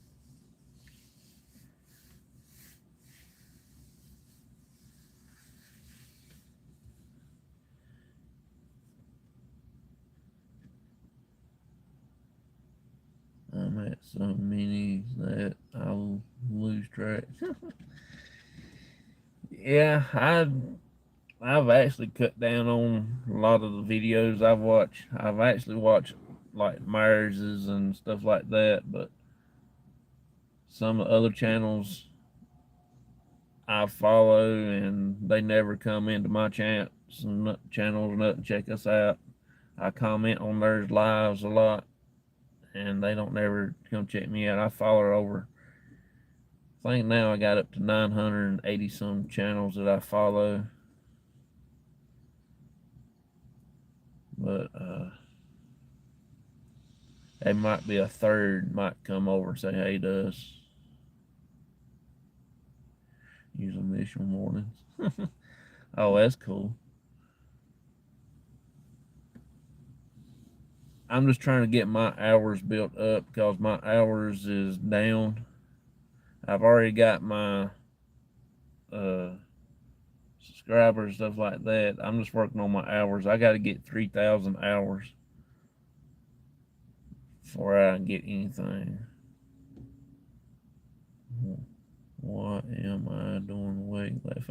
I'm at so many that I'll lose track. Yeah, I've actually cut down on a lot of the videos I've watched. I've actually watched like Myers's and stuff like that, but some of the other channels I follow and they never come into my channels, nothing, check us out. I comment on theirs lives a lot and they don't never come check me out. I follow over, I think now I got up to 980 some channels that I follow. But they might be a third might come over and say hey to us. Usually mission mornings. Oh, that's cool. I'm just trying to get my hours built up because my hours is down. I've already got my uh, subscribers, stuff like that. I'm just working on my hours. I got to get 3,000 hours before I can get anything. What am I doing way left?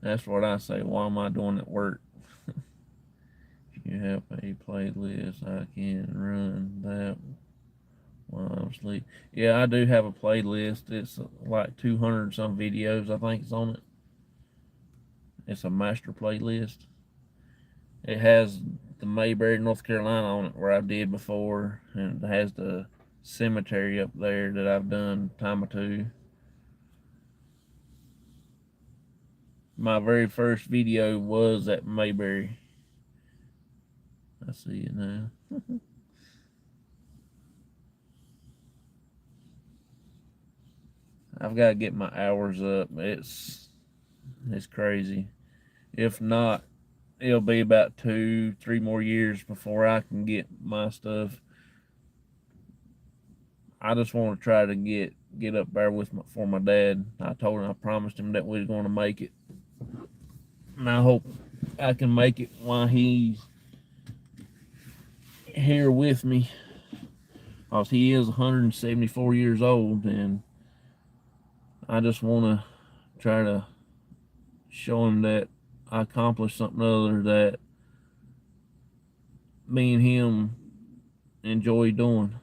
That's what I say. Why am I doing at work? If you have a playlist, I can run that while I'm asleep. Yeah, I do have a playlist. It's like 200 some videos, I think, it's on it. It's a master playlist. It has the Mayberry, North Carolina on it, where I did before, and it has the cemetery up there that I've done time or two. My very first video was at Mayberry. I see it now. I've got to get my hours up. It's crazy. If not, it'll be about 2, 3 more years before I can get my stuff. I just want to try to get up there with for my dad. I told him, I promised him that we was going to make it, and I hope I can make it while he's here with me. Cause he is 174 years old, and I just want to try to show him that I accomplished something other that me and him enjoy doing.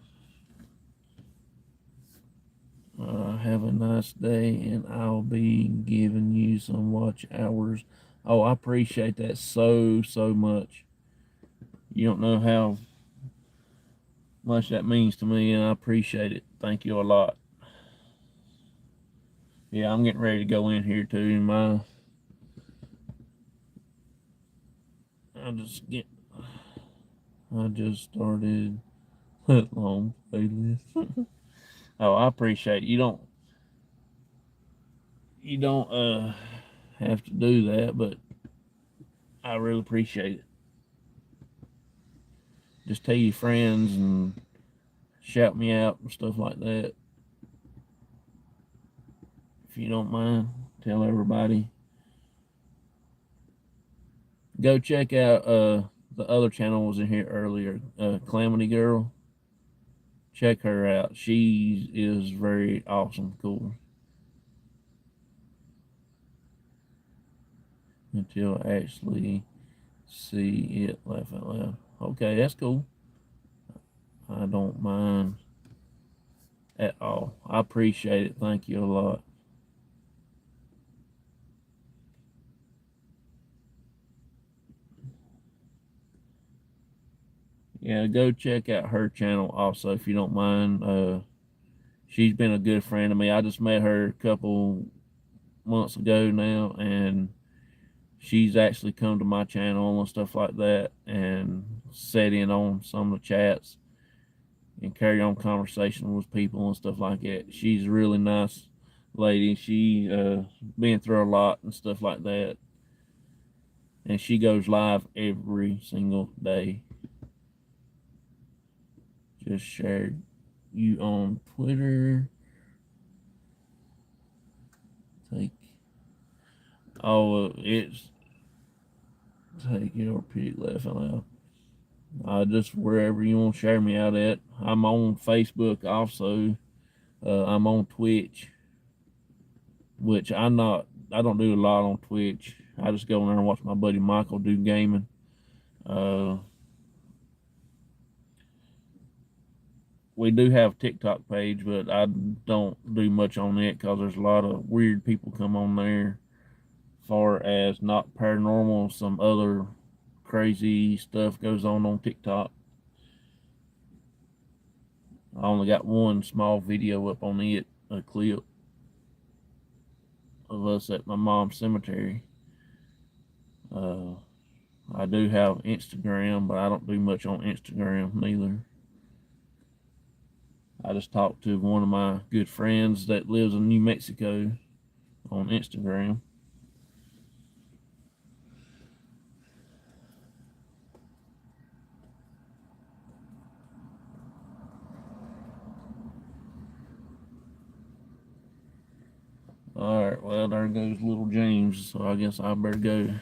Have a nice day, and I'll be giving you some watch hours. Oh, I appreciate that so much. You don't know how much that means to me, and I appreciate it. Thank you a lot. Yeah, I'm getting ready to go in here too. I just get. I just started long playlist. Oh, I appreciate you. You don't have to do that, but I really appreciate it. Just tell your friends and shout me out and stuff like that. If you don't mind, tell everybody. Go check out the other channel was in here earlier, Calamity Girl. Check her out. She is very awesome, cool. Until I actually see it, laugh out loud. Okay, that's cool. I don't mind at all. I appreciate it. Thank you a lot. Yeah, go check out her channel also if you don't mind. She's been a good friend to me. I just met her a couple months ago now, and she's actually come to my channel and stuff like that and sat in on some of the chats and carry on conversation with people and stuff like that. She's a really nice lady. She been through a lot and stuff like that. And she goes live every single day. Just shared you on Twitter. Take it's take your pick, laugh out loud. Just wherever you want to share me out at. I'm on Facebook also. I'm on Twitch, which I don't do a lot on Twitch. I just go in there and watch my buddy Michael do gaming. We do have a TikTok page, but I don't do much on it because there's a lot of weird people come on there. Far as not paranormal, some other crazy stuff goes on TikTok. I only got one small video up on it, a clip of us at my mom's cemetery. Uh, I do have Instagram, but I don't do much on Instagram neither. I just talked to one of my good friends that lives in New Mexico on Instagram. All right, well, there goes little James, so I guess I better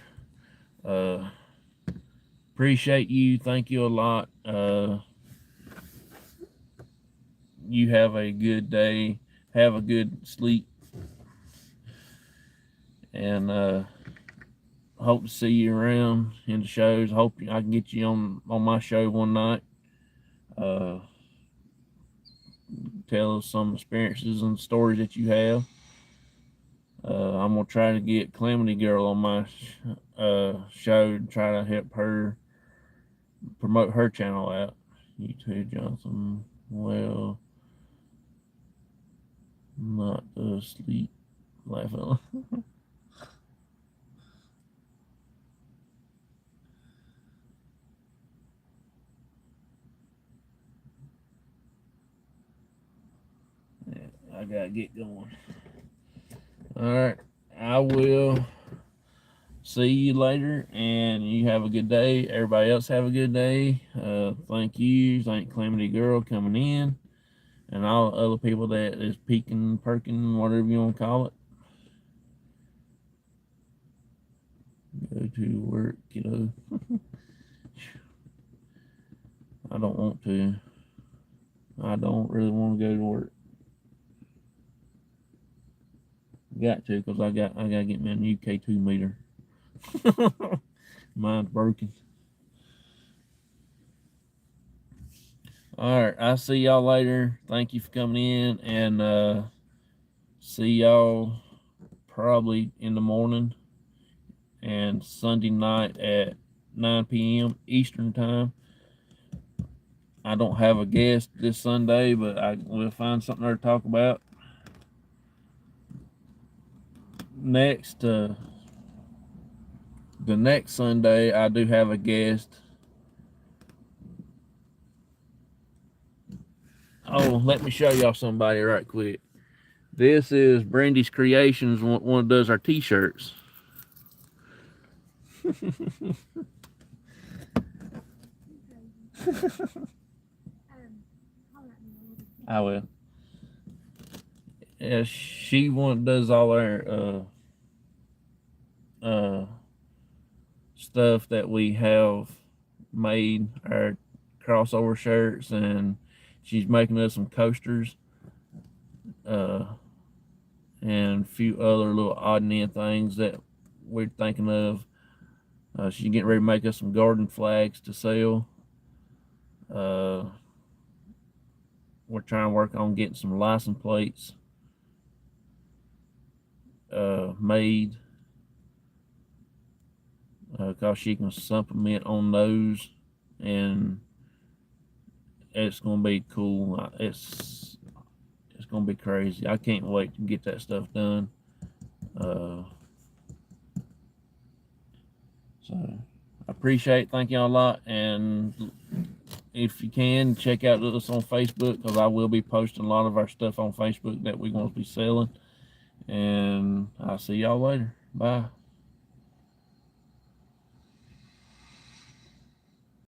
go. Appreciate you. Thank you a lot. You have a good day. Have a good sleep. And hope to see you around in the shows. Hope I can get you on my show one night. Tell us some experiences and stories that you have. I'm gonna try to get Calamity Girl on my show to try to help her promote her channel out. You too, Johnson. Well, not to sleep. Laugh out. Yeah, I gotta get going. All right, I will see you later, and you have a good day. Everybody else have a good day. Thank you. Thank Calamity Girl coming in, and all the other people that is peeking, perking, whatever you want to call it. Go to work, I don't want to. I don't really want to go to work. Got to, because I gotta get me a new K2 meter. Mine's broken. All right, I'll see y'all later. Thank you for coming in, and see y'all probably in the morning and Sunday night at 9 p.m. Eastern time. I don't have a guest this Sunday, but I will find something there to talk about. next the next Sunday I do have a guest. Oh, let me show y'all somebody right quick. This is Brandy's Creations, one that does our t-shirts. I will. Yeah, she does all our stuff that we have made, our crossover shirts, and she's making us some coasters and a few other little odd and end things that we're thinking of. She's getting ready to make us some garden flags to sell. We're trying to work on getting some license plates made, because she can supplement on those, and it's gonna be cool. It's gonna be crazy. I can't wait to get that stuff done. So I appreciate, thank y'all a lot, and if you can, check out us on Facebook, because I will be posting a lot of our stuff on Facebook that we're going to be selling. And I'll see y'all later. Bye.